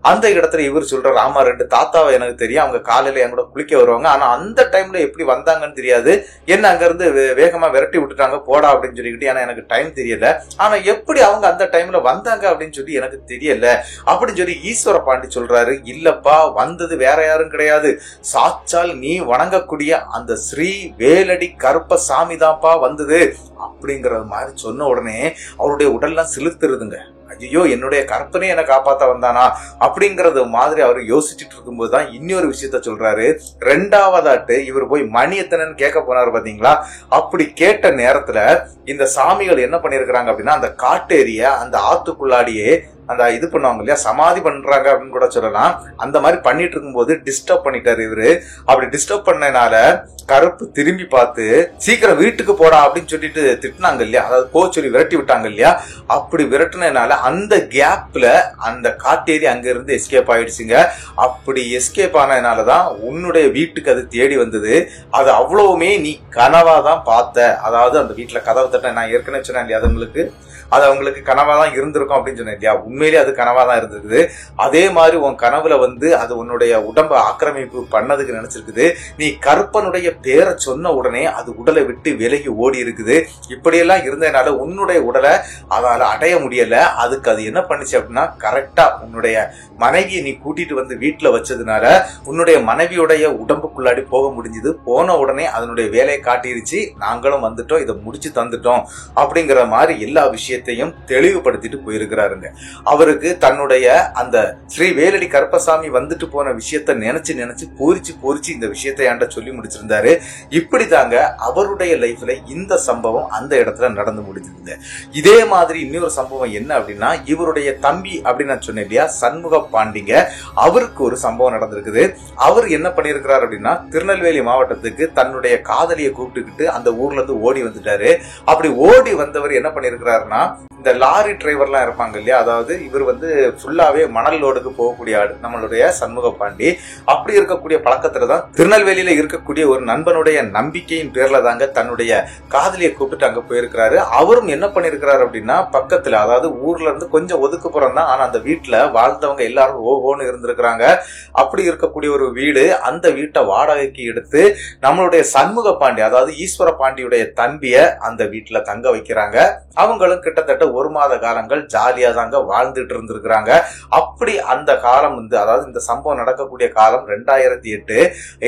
அந்த இடத்துல இவர் சொல்றாரு, ஆமா 2 தாத்தாவை எனக்கு தெரியும், அவங்க காலையில என் கூட குளிக்க வருவாங்க, ஆனா அந்த டைம்ல எப்படி வந்தாங்கன்னு தெரியாது, என்ன அங்க இருந்து வேகமா விரட்டி விட்டுட்டாங்க போடா அப்படின்னு சொல்லிக்கிட்டு, ஏன்னா எனக்கு டைம் தெரியல, ஆனா எப்படி அவங்க அந்த டைம்ல வந்தாங்க அப்படின்னு சொல்லி எனக்கு தெரியல அப்படின்னு சொல்லி ஈஸ்வர பாண்டி சொல்றாரு. இல்லப்பா, வந்தது வேற யாரும் கிடையாது, சாச்சால் நீ வணங்கக்கூடிய அந்த ஸ்ரீ வேலடி கருப்பசாமி தான்ப்பா வந்தது அப்படிங்கறது மாதிரி சொன்ன உடனே அவருடைய உடல்லாம் சிலிர்த்துருதுங்க. ஐயோ, என்னுடைய கற்பனை என்ன காப்பாத்த வந்தானா அப்படிங்கறது மாதிரி அவர் யோசிச்சுட்டு இருக்கும்போதுதான் இன்னொரு விஷயத்த சொல்றாரு. 2வதாட்டு இவர் போய் மணி எத்தனைன்னு கேட்க போனாரு பாத்தீங்களா, அப்படி கேட்ட நேரத்துல இந்த சாமிகள் என்ன பண்ணிருக்கிறாங்க அப்படின்னா, அந்த காட்டேரிய அந்த ஆத்துக்குள்ளாடியே அந்த இது பண்ணுவாங்க இல்லையா, சமாதி பண்றாங்க அப்படின்னு கூட சொல்லலாம், அந்த மாதிரி பண்ணிட்டு இருக்கும்போது டிஸ்டர்ப் பண்ணிட்டாரு இவரு. அப்படி டிஸ்டர்ப் பண்ணனால கருப்பு திரும்பி பார்த்து சீக்கிரம் வீட்டுக்கு போடா அப்படின்னு சொல்லிட்டு திட்டினாங்க இல்லையா, அதாவது போ சொல்லி விரட்டி விட்டாங்க இல்லையா, அப்படி விரட்டினால அந்த கேப்ல அந்த காட்டேரி அங்க இருந்து எஸ்கேப் ஆயிடுச்சுங்க. அப்படி எஸ்கேப் ஆனதுனாலதான் உன்னுடைய வீட்டுக்கு அது தேடி வந்தது. அது அவ்வளவுமே நீ கனவாதான் பார்த்த, அதாவது அந்த வீட்டுல கதவை தட்ட நான் ஏற்கனவே சொன்னேன் இல்லையா, அது அவங்களுக்கு கனவாதான் இருந்திருக்கும் அப்படின்னு சொன்னேன் இல்லையா, உண்மையிலே அது கனவாதான் இருந்திருக்குது. அதே மாதிரி உன் கனவுல வந்து அது உன்னுடைய உடம்பை ஆக்கிரமிப்பு பண்ணதுக்கு நினைச்சிருக்குது. நீ கருப்பனுடைய பேரை சொன்ன உடனே அது உடலை விட்டு விலகி ஓடி இருக்குது. இப்படியெல்லாம் இருந்ததுனால உன்னுடைய உடலை அதால அடைய முடியல. அதுக்கு அது என்ன பண்ணுச்சு அப்படின்னா, கரெக்டா உன்னுடைய மனைவியை நீ கூட்டிட்டு வந்து வீட்டுல வச்சதுனால உன்னுடைய மனைவியுடைய உடம்புக்குள்ளாடி போக முடிஞ்சது. போன உடனே அதனுடைய வேலையை காட்டிருச்சு, நாங்களும் வந்துட்டோம், இதை முடிச்சு தந்துட்டோம் அப்படிங்கிற மாதிரி எல்லா விஷயத்தையும் தெளிவுபடுத்திட்டு போயிருக்கிறாருங்க. அவருக்கு தன்னுடைய அந்த ஸ்ரீ வேலடி கருப்பசாமி வந்துட்டு போன விஷயத்த நினைச்சு பூரிச்சு இந்த விஷயத்தை என்கிட்ட சொல்லி முடிச்சிருந்தாரு. இப்படிதாங்க அவருடைய லைஃப்ல இந்த சம்பவம் அந்த இடத்துல நடந்து முடிஞ்சிருந்த. இதே மாதிரி இன்னொரு சம்பவம் என்ன அப்படின்னா, இவருடைய தம்பி அப்படின்னு நான் சொன்னேன் இல்லையா, சண்முக பாண்டிங்க, அவருக்கு ஒரு சம்பவம் நடந்திருக்குது. அவர் என்ன பண்ணிருக்கிறார் அப்படின்னா, திருநெல்வேலி மாவட்டத்துக்கு தன்னுடைய காதலியை கூப்பிட்டுக்கிட்டு அந்த ஊர்ல இருந்து ஓடி வந்துட்டாரு. அப்படி ஓடி வந்தவர் என்ன பண்ணிருக்கிறாருன்னா, இந்த லாரி டிரைவர்லாம் இருப்பாங்க இல்லையா, அதாவது இவர் வந்து ஃபுல்லாவே மணல் லோடுக்கு போகக்கூடிய ஆடு நம்மளுடைய சண்முக பாண்டி. அப்படி இருக்கக்கூடிய பழக்கத்துலதான் திருநெல்வேலியில இருக்கக்கூடிய ஒரு நண்பனுடைய நம்பிக்கையின் பேர்ல தாங்க தன்னுடைய காதலியை கூப்பிட்டு அங்க போயிருக்கிறாரு. அவரும் என்ன பண்ணிருக்கிறாரு அப்படின்னா, பக்கத்துல அதாவது ஊர்ல இருந்து கொஞ்சம் ஒதுக்குப்புறம் தான், ஆனா அந்த வீட்டுல வாழ்ந்தவங்க எல்லாரும் ஓஹோன்னு இருந்திருக்கிறாங்க. அப்படி இருக்கக்கூடிய ஒரு வீடு, அந்த வீட்டை வாடகைக்கு எடுத்து நம்மளுடைய சண்முக பாண்டி அதாவது ஈஸ்வர பாண்டியுடைய தம்பிய அந்த வீட்டுல தங்க வைக்கிறாங்க. அவங்களும் கிட்டத்தட்ட 1 மாத காலங்கள் ஜாலியா தாங்க வாழ்ந்துட்டு இருந்திருக்கிறாங்க. அப்படி அந்த காலம் வந்து, அதாவது இந்த சம்பவம் நடக்கக்கூடிய காலம் 2008.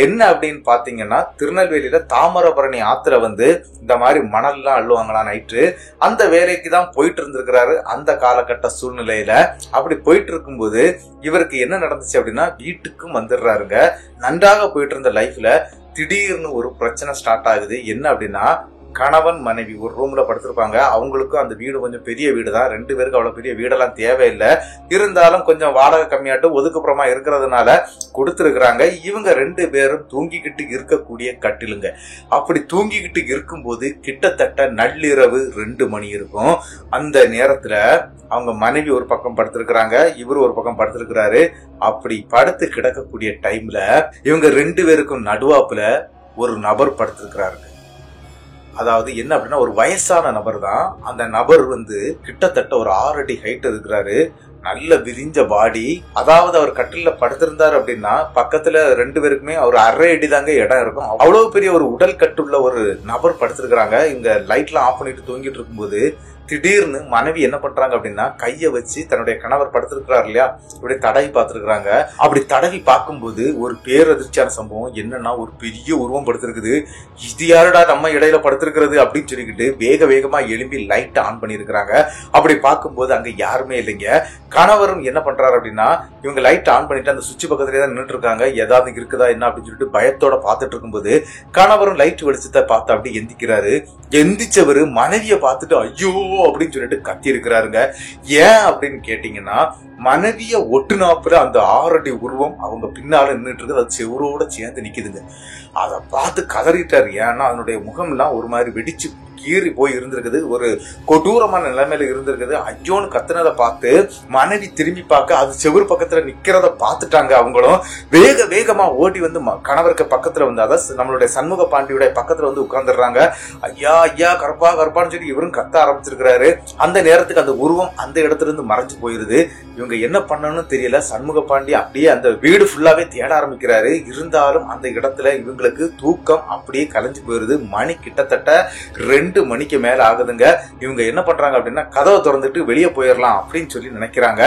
என்ன அப்படின்னு பாத்தீங்கன்னா, திருநெல்வேலியில தாமிரபரணி ஆத்துல வந்து இந்த மாதிரி மணல்லாம் அள்ளுவாங்களா நைட்டு, அந்த வேலைக்கு தான் போயிட்டு இருந்திருக்கிறாரு அந்த காலகட்ட சூழ்நிலையில. அப்படி போயிட்டு இருக்கும்போது இவருக்கு என்ன நடந்துச்சு அப்படின்னா, வீட்டுக்கும் வந்துடுறாருங்க. நன்றாக போயிட்டு இருந்த லைஃப்ல திடீர்னு ஒரு பிரச்சனை ஸ்டார்ட் ஆகுது. என்ன அப்படின்னா, கணவன் மனைவி ஒரு ரூம்ல படுத்திருப்பாங்க. அவங்களுக்கும் அந்த வீடு கொஞ்சம் பெரிய வீடு தான். 2 பேருக்கு அவ்வளவு பெரிய வீடெல்லாம் தேவையில்லை. இருந்தாலும் கொஞ்சம் வாடகை கம்மியாட்டு ஒதுக்குப்புறமா இருக்கிறதுனால கொடுத்துருக்குறாங்க. இவங்க 2 பேரும் தூங்கிக்கிட்டு இருக்கக்கூடிய கட்டிலுங்க. அப்படி தூங்கிக்கிட்டு இருக்கும்போது கிட்டத்தட்ட நள்ளிரவு 2 மணி இருக்கும். அந்த நேரத்துல அவங்க மனைவி ஒரு பக்கம் படுத்திருக்கிறாங்க, இவரு ஒரு பக்கம் படுத்திருக்கிறாரு. அப்படி படுத்து கிடக்கக்கூடிய டைம்ல இவங்க 2 பேருக்கும் நடுவாப்புல ஒரு நபர் படுத்திருக்கிறாரு. அதாவது என்ன அப்படின்னா, ஒரு வயசான நபர் தான். அந்த நபர் வந்து கிட்டத்தட்ட ஒரு 6 அடி ஹைட் இருக்கிறாரு. நல்ல விரிஞ்ச பாடி. அதாவது அவர் கட்டில படுத்திருந்தாரு அப்படின்னா பக்கத்துல 2 பேருக்குமே ஒரு 1/2 அடி தாங்க இடம் இருக்கும். அவ்வளவு பெரிய ஒரு உடல் கட்டுள்ள ஒரு நபர் படுத்திருக்கிறாங்க. இங்க லைட்லாம் ஆஃப் பண்ணிட்டு தூங்கிட்டு இருக்கும்போது திடீர்னு மனைவி என்ன பண்றாங்க அப்படின்னா, கைய வச்சு தன்னுடைய கணவர் படுத்திருக்கிறார் இல்லையா, இப்படி தடவி பார்த்திருக்கிறாங்க. அப்படி தடவி பார்க்கும்போது ஒரு பேரதிர்ச்சியான சம்பவம் என்னன்னா, ஒரு பெரிய உருவம் படுத்திருக்குது. இது யாருடா நம்ம இடையில படுத்திருக்கிறது அப்படின்னு சொல்லிக்கிட்டு வேக வேகமா எழும்பி லைட் ஆன் பண்ணிருக்கிறாங்க. அப்படி பார்க்கும்போது அங்க யாருமே இல்லைங்க. கணவரும் என்ன பண்றாரு அப்படின்னா, இவங்க லைட் ஆன் பண்ணிட்டு அந்த சுவிட்ச் பக்கத்துலயே தான் நின்றுட்டு இருக்காங்க. ஏதாவது இருக்குதா என்ன அப்படின்னு சொல்லிட்டு பயத்தோட பார்த்துட்டு இருக்கும்போது கணவரும் லைட் வெளிச்சத்தை பார்த்து அப்படி எந்திக்கிறாரு. எந்திச்சவரு மனைவியை பார்த்துட்டு ஐயோ அப்படின்னு சொல்லிட்டு கத்தி இருக்கிறாருங்க. ஏன் அப்படின்னு கேட்டீங்கன்னா, மனைவிய ஒட்டுனாப்புல அந்த 6 அடி உருவம் அவங்க பின்னால நின்றுட்டு இருக்கு. அது செவரோட சேர்ந்து நிக்குதுங்க. அதை பார்த்து கதறிட்டாரு. ஏன்னா அதனுடைய முகம் எல்லாம் ஒரு மாதிரி வெடிச்சு கீறி போய் இருந்திருக்குது. ஒரு கொடூரமான நிலைமையில இருந்திருக்குது. ஐயோன்னு கத்துனதை பார்த்து மனைவி திரும்பி பார்க்க அது செவுரு பக்கத்துல நிக்கிறத பார்த்துட்டாங்க. அவங்களும் வேக வேகமா ஓடி வந்து கணவருக்கு பக்கத்துல வந்து, அதாவது நம்மளுடைய சண்முக பாண்டியுடைய பக்கத்துல வந்து உட்கார்ந்துடுறாங்க. ஐயா ஐயா கருப்பா கருப்பான்னு சொல்லி இவரும் கத்த ஆரம்பிச்சிருக்கிறாரு. அந்த நேரத்துக்கு அந்த உருவம் அந்த இடத்துல இருந்து மறைஞ்சு போயிருது. இவங்க என்ன பண்ணணும்னு தெரியல. சண்முக பாண்டி அப்படியே அந்த வீடு ஃபுல்லாவே தேட ஆரம்பிக்கிறாரு. இருந்தாலும் அந்த இடத்துல இவங்களுக்கு தூக்கம் அப்படியே கலைஞ்சு போயிருது. மணி கிட்டத்தட்ட 2 மணிக்கு மேல ஆகுதுங்க. இவங்க என்ன பண்றாங்க அப்படின்னா, கதவை திறந்துட்டு வெளியே போயிடலாம் அப்படின்னு சொல்லி நினைக்கிறாங்க.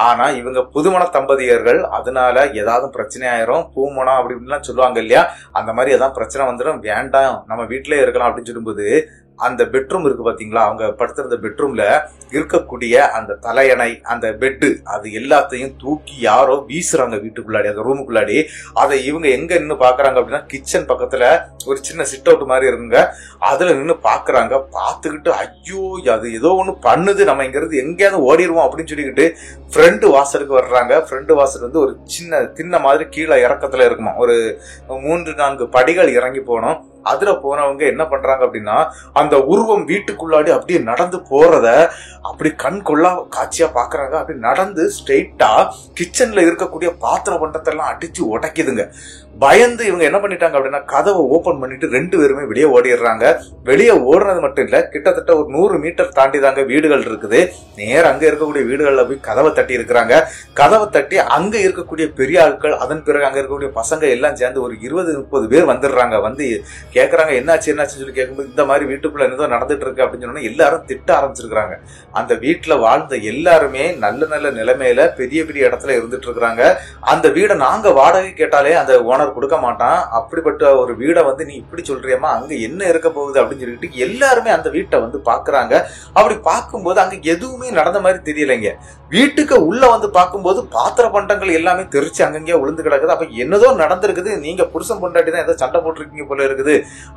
ஆனா இவங்க புதுமண தம்பதியர்கள், அதனால ஏதாவது பிரச்சனை ஆயிரும், பூமணம் அப்படின்னு சொல்லுவாங்க இல்லையா, அந்த மாதிரி ஏதாவது பிரச்சனை வந்துடும், வேண்டாம் நம்ம வீட்டிலே இருக்கலாம் அப்படின்னு சொல்லும்போது அந்த பெட்ரூம் இருக்கு பாத்தீங்களா, அவங்க படுத்திருந்த பெட்ரூம்ல இருக்கக்கூடிய அந்த தலையணை, அந்த பெட்டு, அது எல்லாத்தையும் தூக்கி யாரோ வீசுறாங்க வீட்டுக்குள்ளாடி, அந்த ரூமுக்குள்ளாடி. அதை இவங்க எங்க நின்று பாக்குறாங்க அப்படின்னா, கிச்சன் பக்கத்துல ஒரு சின்ன சிட் அவுட் மாதிரி இருக்குங்க, அதுல நின்று பாக்குறாங்க. பாத்துக்கிட்டு ஐயோ அது ஏதோ ஒண்ணு பண்ணுது, நம்ம இங்க இருந்து எங்கேயாவது ஓடிடுவோம் அப்படின்னு சொல்லிக்கிட்டு ஃப்ரெண்டு வாசலுக்கு வர்றாங்க. ஃப்ரெண்டு வாசல் வந்து ஒரு சின்ன தின்ன மாதிரி கீழே இறக்கத்துல இருக்குமா, ஒரு 3-4 படிகள் இறங்கி போனோம். அதுல போனவங்க என்ன பண்றாங்க அப்படின்னா, அந்த உருவம் வீட்டுக்குள்ளாடி அப்படியே நடந்து போறத அப்படி கண் கொள்ளா காட்சியா பாக்குறாங்க. அப்படி நடந்து ஸ்ட்ரெயிட்டா கிச்சன்ல இருக்கக்கூடிய பாத்திர பண்டத்தை எல்லாம் அடிச்சு உடைக்குதுங்க. பயந்து இவங்க என்ன பண்ணிட்டாங்க அப்படின்னா, கதவை ஓபன் பண்ணிட்டு 2 பேருமே வெளியே ஓடிடுறாங்க. வெளியே ஓடுறது மட்டும் இல்ல, கிட்டத்தட்ட ஒரு 100 மீட்டர் தாண்டி தாங்க வீடுகள் இருக்குது. நேரம் அங்க இருக்கக்கூடிய வீடுகள்ல போய் கதவை தட்டி இருக்கிறாங்க. கதவை தட்டி அங்க இருக்கக்கூடிய பெரிய ஆட்கள், அதன் பிறகு அங்க இருக்கக்கூடிய பசங்க எல்லாம் சேர்ந்து ஒரு 20-30 பேர் வந்துடுறாங்க. வந்து கேக்குறாங்க என்னாச்சு என்னாச்சுன்னு சொல்லி கேட்கும்போது, இந்த மாதிரி வீட்டுக்குள்ள ஏதோ நடந்துட்டு இருக்கு அப்படின்னு சொன்னா எல்லாரும் திட்ட ஆரம்பிச்சிருக்காங்க. அந்த வீட்டுல வாழ்ந்த எல்லாருமே நல்ல நல்ல நிலைமையில பெரிய பெரிய இடத்துல இருந்துட்டு இருக்கிறாங்க. அந்த வீடை நாங்க வாடகை கேட்டாலே அந்த ஓனர் கொடுக்க மாட்டான். அப்படிப்பட்ட ஒரு வீடை வந்து நீ இப்படி சொல்றியம்மா, அங்க என்ன இருக்க போகுது அப்படின்னு சொல்லிட்டு எல்லாருமே அந்த வீட்டை வந்து பாக்குறாங்க. அப்படி பார்க்கும்போது அங்க எதுவுமே நடந்த மாதிரி தெரியலைங்க. வீட்டுக்கு உள்ள வந்து பார்க்கும்போது பாத்திர பண்டங்கள் எல்லாமே தெரிச்சு அங்கங்கே விழுந்து கிடக்குது. அப்ப என்னதோ நடந்திருக்குது, நீங்க புருஷன் பொண்டாட்டி தான் ஏதோ சண்டை போட்டிருக்கீங்க போல இருக்குது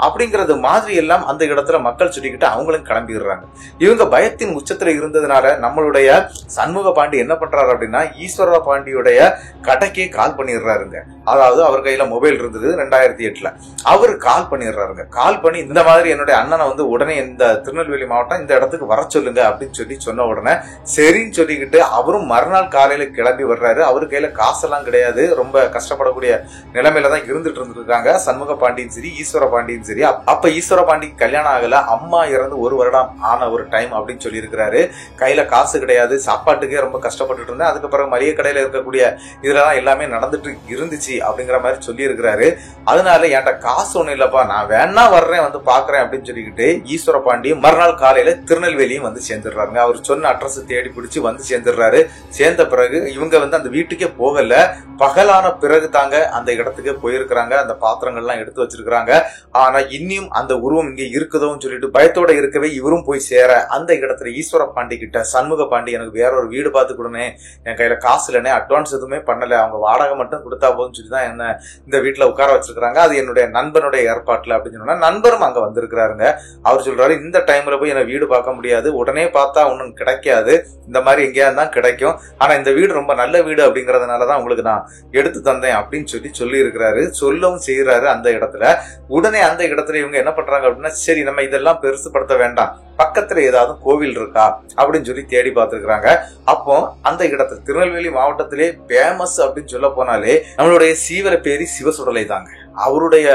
அப்படிங்கறது மாதிரி எல்லாம் அந்த இடத்துல மக்கள் சொல்லிக்கிட்டு அவங்களும் கிளம்பிடுறாங்க. இவங்க பயத்தின் உச்சத்துல இருந்ததுனால நம்மளுடைய சண்முக பாண்டி என்ன பண்றாரு அப்படின்னா, ஈஸ்வர பாண்டியுடைய கடைக்கே கால் பண்ணிடுறாருங்க. அதாவது அவர் கையில மொபைல் இருந்தது 2008ல. அவரு கால் பண்ணிடுறாருங்க. கால் பண்ணி இந்த மாதிரி என்னுடைய அண்ணனை வந்து உடனே இந்த திருநெல்வேலி மாவட்டம் இந்த இடத்துக்கு வர சொல்லுங்க அப்படின்னு சொன்ன உடனே சரின்னு சொல்லிக்கிட்டு அவரும் மறுநாள் காலையில கிளம்பி வர்றாரு. அவரு கையில காசெல்லாம் கிடையாது, ரொம்ப கஷ்டப்படக்கூடிய நிலைமையில தான் இருந்துட்டு இருந்திருக்காங்க சண்முக பாண்டியும் சரி ஈஸ்வர பாண்டியும் சரி. அப்ப ஈஸ்வர பாண்டிக்கு கல்யாணம் ஆகல, அம்மா இறந்து 1 வருடம் ஆன ஒரு டைம் அப்படின்னு சொல்லி இருக்கிறாரு. கையில காசு கிடையாது, சாப்பாட்டுக்கே ரொம்ப கஷ்டப்பட்டுட்டு இருந்தேன். அதுக்கப்புறம் மளிகை கடையில இருக்கக்கூடிய இதெல்லாம் எல்லாமே நடந்துட்டு இருந்துச்சு அப்படிங்கிற மாதிரி மாதிரி சொல்லி இருக்கிறாரு. அதனால என்கிட்ட காசு ஒண்ணும் இல்லப்பா, நான் வேணா வர்றேன் வந்து பாக்குறேன் அப்படின்னு சொல்லிக்கிட்டு ஈஸ்வர பாண்டியும் மறுநாள் காலையில திருநெல்வேலியும் வந்து சேர்ந்துடுறாங்க. அவர் சொன்ன அட்ரஸ் தேடி பிடிச்சு வந்து சேர்ந்துடுறாரு. சேர்ந்த பிறகு இவங்க வந்து அந்த வீட்டுக்கே போகல, பகலான பிறகு தாங்க அந்த இடத்துக்கு போயிருக்கிறாங்க. அந்த பாத்திரங்கள்லாம் எடுத்து வச்சிருக்காங்க. ஆனா இன்னும் அந்த உருவம் இங்க இருக்குதோன்னு சொல்லிட்டு பயத்தோட இருக்கவே இவரும் போய் சேர அந்த இடத்துல ஈஸ்வர பாண்டி கிட்ட, சண்முக பாண்டி எனக்கு வேற ஒரு வீடு பார்த்து கொடுனே, என் கையில காசு இல்லைனே, அட்வான்ஸ் எதுவுமே பண்ணல, அவங்க வாடகை மட்டும் கொடுத்தா போதுன்னு சொல்லி தான் என்ன இந்த வீட்டுல உட்கார வச்சிருக்காங்க, அது என்னுடைய நண்பனுடைய ஏற்பாட்டுல அப்படின்னு சொன்னா நண்பரும் அங்க வந்திருக்கிறாருங்க. அவர் சொல்றாரு, இந்த டைம்ல போய் என்ன வீடு பார்க்க முடியாது, உடனே பார்த்தா ஒன்னும் கிடைக்காது, இந்த மாதிரி எங்கேயா தான் கிடைக்கும், ஆனா இந்த வீடு ரொம்ப நல்ல வீடு அப்படிங்கறதுனாலதான் உங்களுக்கு நான் எடுத்து தந்தேன் அப்படின்னு சொல்லி இருக்கிறாரு. சொல்லவும் செய்யறாரு அந்த இடத்துல. உடனே அந்த இடத்துல இவங்க என்ன பண்றாங்க அப்படின்னா, சரி நம்ம இதெல்லாம் பெருசுப்படுத்த வேண்டாம், பக்கத்துல ஏதாவது கோவில் இருக்கா அப்படின்னு சொல்லி தேடி பார்த்திருக்கிறாங்க. அப்போ அந்த இடத்துல திருநெல்வேலி மாவட்டத்திலே பேமஸ் அப்படின்னு சொல்ல போனாலே நம்மளுடைய சீவலப்பேரி சிவசுடலை தாங்க. அவருடைய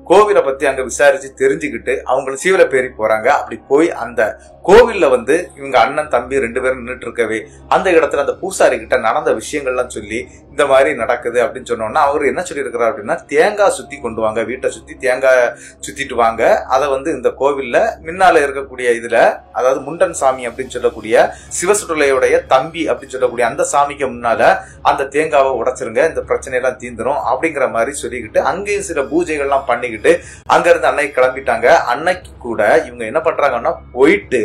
கோவிலை பத்தி அங்க விசாரிச்சு தெரிஞ்சுக்கிட்டு அவங்க சீவலப்பேரி போறாங்க. அப்படி போய் அந்த கோவில்ல வந்து இவங்க அண்ணன் தம்பி 2 பேரும் நின்றுட்டு இருக்கவே அந்த இடத்துல அந்த பூசாரி கிட்ட நடந்த விஷயங்கள்லாம் சொல்லி இந்த மாதிரி நடக்குது அப்படின்னு சொன்னோம்னா அவர் என்ன சொல்லி இருக்கிறார் அப்படின்னா, தேங்காய் சுத்தி கொண்டு வாங்க, வீட்டை சுத்தி தேங்காய் சுத்திட்டு வாங்க, அதை வந்து இந்த கோவில்ல முன்னால இருக்கக்கூடிய இதுல, அதாவது முண்டன் சாமி அப்படின்னு சொல்லக்கூடிய சிவசுடலையுடைய தம்பி அப்படின்னு சொல்லக்கூடிய அந்த சாமிக்கு முன்னால அந்த தேங்காவை உடைச்சிருங்க, இந்த பிரச்சனையெல்லாம் தீந்துரும் அப்படிங்கிற மாதிரி சொல்லிக்கிட்டு அங்கேயும் சில பூஜைகள்லாம் பண்ணிக்கிட்டு அங்க இருந்து அன்னைக்கு கிளம்பிட்டாங்க. அன்னைக்கு கூட இவங்க என்ன பண்றாங்கன்னா, போயிட்டு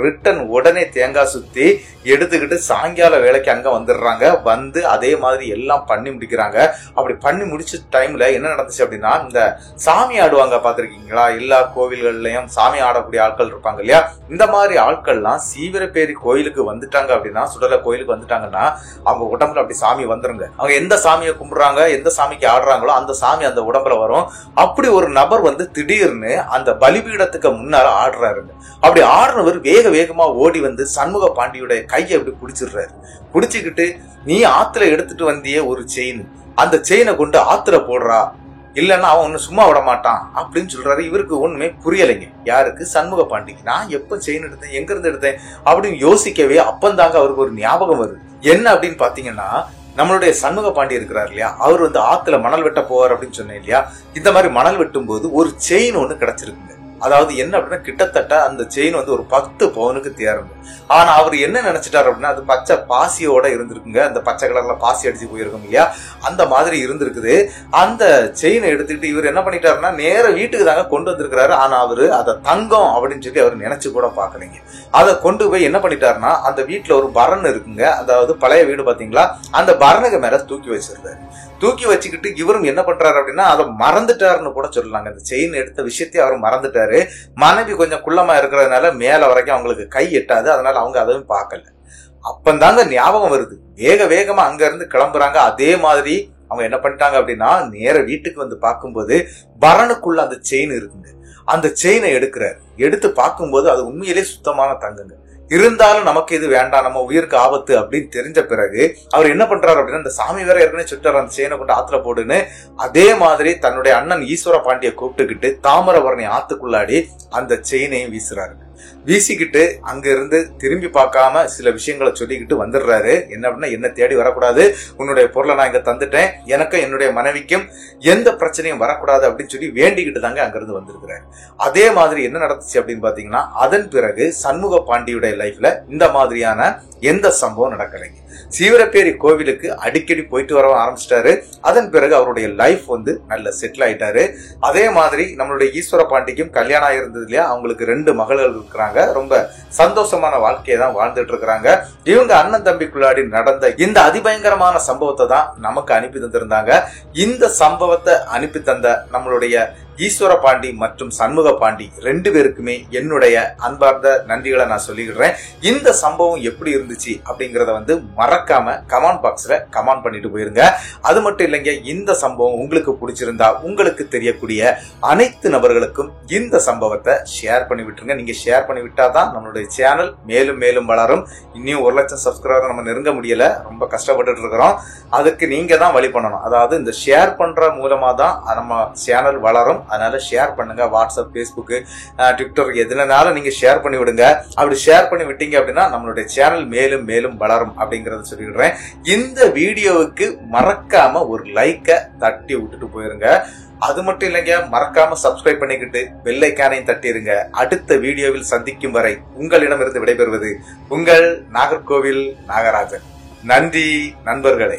ரிட்டன் உடனே தேங்காய் சுத்தி எடுத்துக்கிட்டு சாயங்கால வேலைக்கு அங்க வந்துடுறாங்க. வந்து அதே மாதிரி எல்லாம் பண்ணி முடிக்கிறாங்க. அப்படி பண்ணி முடிச்ச டைம்ல என்ன நடந்துச்சு அப்படின்னா, இந்த சாமி ஆடுவாங்க பாத்திருக்கீங்களா, எல்லா கோவில்கள்லயும் சாமி ஆடக்கூடிய ஆட்கள் இருப்பாங்க இல்லையா, இந்த மாதிரி ஆட்கள்லாம் சீவரப்பேரி கோயிலுக்கு வந்துட்டாங்க அப்படின்னா, சுடலை கோயிலுக்கு வந்துட்டாங்கன்னா அவங்க உடம்புல அப்படி சாமி வந்துருங்க. அவங்க எந்த சாமியை கும்பிடுறாங்க, எந்த சாமிக்கு ஆடுறாங்களோ அந்த சாமி அந்த உடம்புல வரும். அப்படி ஒரு நபர் வந்து திடீர்னு அந்த பலிபீடத்துக்கு முன்னால ஆடுறாருங்க. அப்படி ஆடுறவர் வேகமா ஓடி வந்து சண்முக பாண்டியுடைய கையை அப்படி பிடிச்சிடுறாரு. பிடிச்சுக்கிட்டு, நீ ஆத்துல எடுத்துட்டு வந்திய ஒரு செயின், அந்த செயினை கொண்டு ஆத்துல போடுறா, இல்லன்னா அவன் ஒண்ணு சும்மா விட மாட்டான் அப்படின்னு சொல்றாரு. இவருக்கு ஒண்ணுமே புரியலைங்க. யாருக்கு? சண்முக பாண்டிக்கு. நான் எப்ப செயின் எடுத்தேன், எங்க இருந்து எடுத்தேன் அப்படின்னு யோசிக்கவே அப்பந்தாங்க அவருக்கு ஒரு ஞாபகம் வருது. என்ன அப்படின்னு பாத்தீங்கன்னா, நம்மளுடைய சண்முக பாண்டி இருக்கிறார் இல்லையா, அவர் வந்து ஆத்துல மணல் வெட்ட போவார் அப்படின்னு சொன்னேன் இல்லையா, இந்த மாதிரி மணல் வெட்டும் போது ஒரு செயின் ஒண்ணு கிடைச்சிருக்குங்க. அதாவது என்ன அப்படின்னா, கிட்டத்தட்ட அந்த செயின் வந்து ஒரு 10 பவுனுக்கு தேருங்க. ஆனா அவர் என்ன நினைச்சிட்டாரு அப்படின்னா, அது பச்சை பாசியோட இருந்திருக்குங்க. அந்த பச்சை கலர்ல பாசி அடிச்சு போயிருக்கும் இல்லையா, அந்த மாதிரி இருந்திருக்குது. அந்த செயினை எடுத்துக்கிட்டு இவர் என்ன பண்ணிட்டாருன்னா, நேர வீட்டுக்கு தாங்க கொண்டு வந்திருக்கிறாரு. ஆனா அவரு அதை தங்கம் அப்படின்னு சொல்லி அவர் நினைச்சு கூட பாக்கலைங்க. அதை கொண்டு போய் என்ன பண்ணிட்டாருன்னா, அந்த வீட்டுல ஒரு பரண் இருக்குங்க, அதாவது பழைய வீடு பாத்தீங்களா, அந்த பரணுக்கு மேல தூக்கி வச்சிருந்தாரு. தூக்கி வச்சுக்கிட்டு இவரும் என்ன பண்றாரு அப்படின்னா, அதை மறந்துட்டாருன்னு கூட சொல்லலாங்க. அந்த செயின் எடுத்த விஷயத்தையும் அவர் மறந்துட்டாரு. மனைவி கொஞ்சம் குள்ளமா இருக்கிறதுனால மேல வரைக்கும் அவங்களுக்கு கை எட்டாது, அதனால அவங்க அதையும் பார்க்கல. அப்பந்தாங்க ஞாபகம் வருது. வேகமா அங்க இருந்து கிளம்புறாங்க. அதே மாதிரி அவங்க என்ன பண்ணிட்டாங்க அப்படின்னா, நேர வீட்டுக்கு வந்து பார்க்கும்போது பரனுக்குள்ள அந்த செயின் இருக்குங்க. அந்த செயினை எடுக்கிறாரு. எடுத்து பார்க்கும்போது அது உண்மையிலே சுத்தமான தங்குங்க. இருந்தாலும் நமக்கு இது வேண்டாம், நம்ம உயிருக்கு ஆபத்து அப்படின்னு தெரிஞ்ச பிறகு அவர் என்ன பண்றாரு அப்படின்னா, இந்த சாமி வேற ஏற்கனவே சுட்டார், அந்த செயினை கொண்டு ஆத்துல போடுன்னு அதே மாதிரி தன்னுடைய அண்ணன் ஈஸ்வர பாண்டிய கூப்பிட்டுக்கிட்டு தாமிரபரணி ஆத்துக்குள்ளாடி அந்த செயினையும் வீசுறாரு. வீசிக்கிட்டு அங்க இருந்து திரும்பி பார்க்காம சில விஷயங்களை சொல்லிக்கிட்டு வந்துடுறாரு. என்ன அப்படின்னா, என்ன தேடி வரக்கூடாது, உன்னுடைய பொருளை நான் இங்க தந்துட்டேன், எனக்கும் என்னுடைய மனைவிக்கும் எந்த பிரச்சனையும் வரக்கூடாது அப்படின்னு சொல்லி வேண்டிக்கிட்டு தாங்க அங்கிருந்து வந்திருக்கிறாரு. அதே மாதிரி என்ன நடந்துச்சு அப்படின்னு பாத்தீங்கன்னா, அதன் பிறகு சண்முக பாண்டியுடைய லைஃப்ல இந்த மாதிரியான எந்த சம்பவம் நடக்கலைங்க. சீவரப்பேரி கோவிலுக்கு அடிக்கடி போயிட்டு வர ஆரம்பிச்சிட்டாரு. அதன் பிறகு அவருடைய லைஃப் வந்து நல்ல செட்டில் ஆயிட்டாரு. அதே மாதிரி நம்மளுடைய ஈஸ்வர பாண்டிக்கும் கல்யாணம் ஆயிருந்தது இல்லையா, அவங்களுக்கு 2 மகள்கள் இருக்கிறாங்க. ரொம்ப சந்தோஷமான வாழ்க்கையை தான் வாழ்ந்துட்டு இருக்கிறாங்க. இவங்க அண்ணன் தம்பிக்குள்ளாடி நடந்த இந்த அதிபயங்கரமான சம்பவத்தை தான் நமக்கு அனுப்பி தந்திருந்தாங்க. இந்த சம்பவத்தை அனுப்பி தந்த நம்மளுடைய ஈஸ்வர பாண்டி மற்றும் சண்முக பாண்டி 2 பேருக்குமே என்னுடைய அன்பார்ந்த நன்றிகளை நான் சொல்லிக்கிறேன். இந்த சம்பவம் எப்படி இருந்துச்சு அப்படிங்கறத வந்து மறக்காம கமெண்ட் பாக்ஸ்ல கமெண்ட் பண்ணிட்டு போயிருங்க. அது மட்டும் இல்லைங்க, இந்த சம்பவம் உங்களுக்கு பிடிச்சிருந்தா உங்களுக்கு தெரியக்கூடிய அனைத்து நபர்களுக்கும் இந்த சம்பவத்தை ஷேர் பண்ணி விட்டுருங்க. நீங்க ஷேர் பண்ணி விட்டாதான் நம்மளுடைய சேனல் மேலும் மேலும் வளரும். இன்னும் 1 லட்சம் சப்ஸ்கிரைபர் நம்ம நெருங்க முடியல, ரொம்ப கஷ்டப்பட்டு இருக்கிறோம். அதுக்கு நீங்க தான் வழி பண்ணணும். அதாவது இந்த ஷேர் பண்ற மூலமா தான் நம்ம சேனல் வளரும். அதனால ஷேர் பண்ணுங்க. வாட்ஸ்அப், பேஸ்புக், ட்விட்டர் எதுலனாலும் நீங்க ஷேர் பண்ணி விடுங்க. அப்படி ஷேர் பண்ணி விட்டீங்க அப்படின்னா நம்மளுடைய சேனல் மேலும் மேலும் வளரும் அப்படிங்கறத சொல்லிடுறேன். இந்த வீடியோவுக்கு மறக்காம ஒரு லைக்கை தட்டி விட்டுட்டு போயிருங்க. அது மட்டும் இல்லைங்க, மறக்காம சப்ஸ்கிரைப் பண்ணிக்கிட்டு பெல் ஐகானையும் தட்டிருங்க. அடுத்த வீடியோவில் சந்திக்கும் வரை உங்களிடமிருந்து விடைபெறுவது உங்கள் நாகர்கோவில் நாகராஜன். நன்றி நண்பர்களே.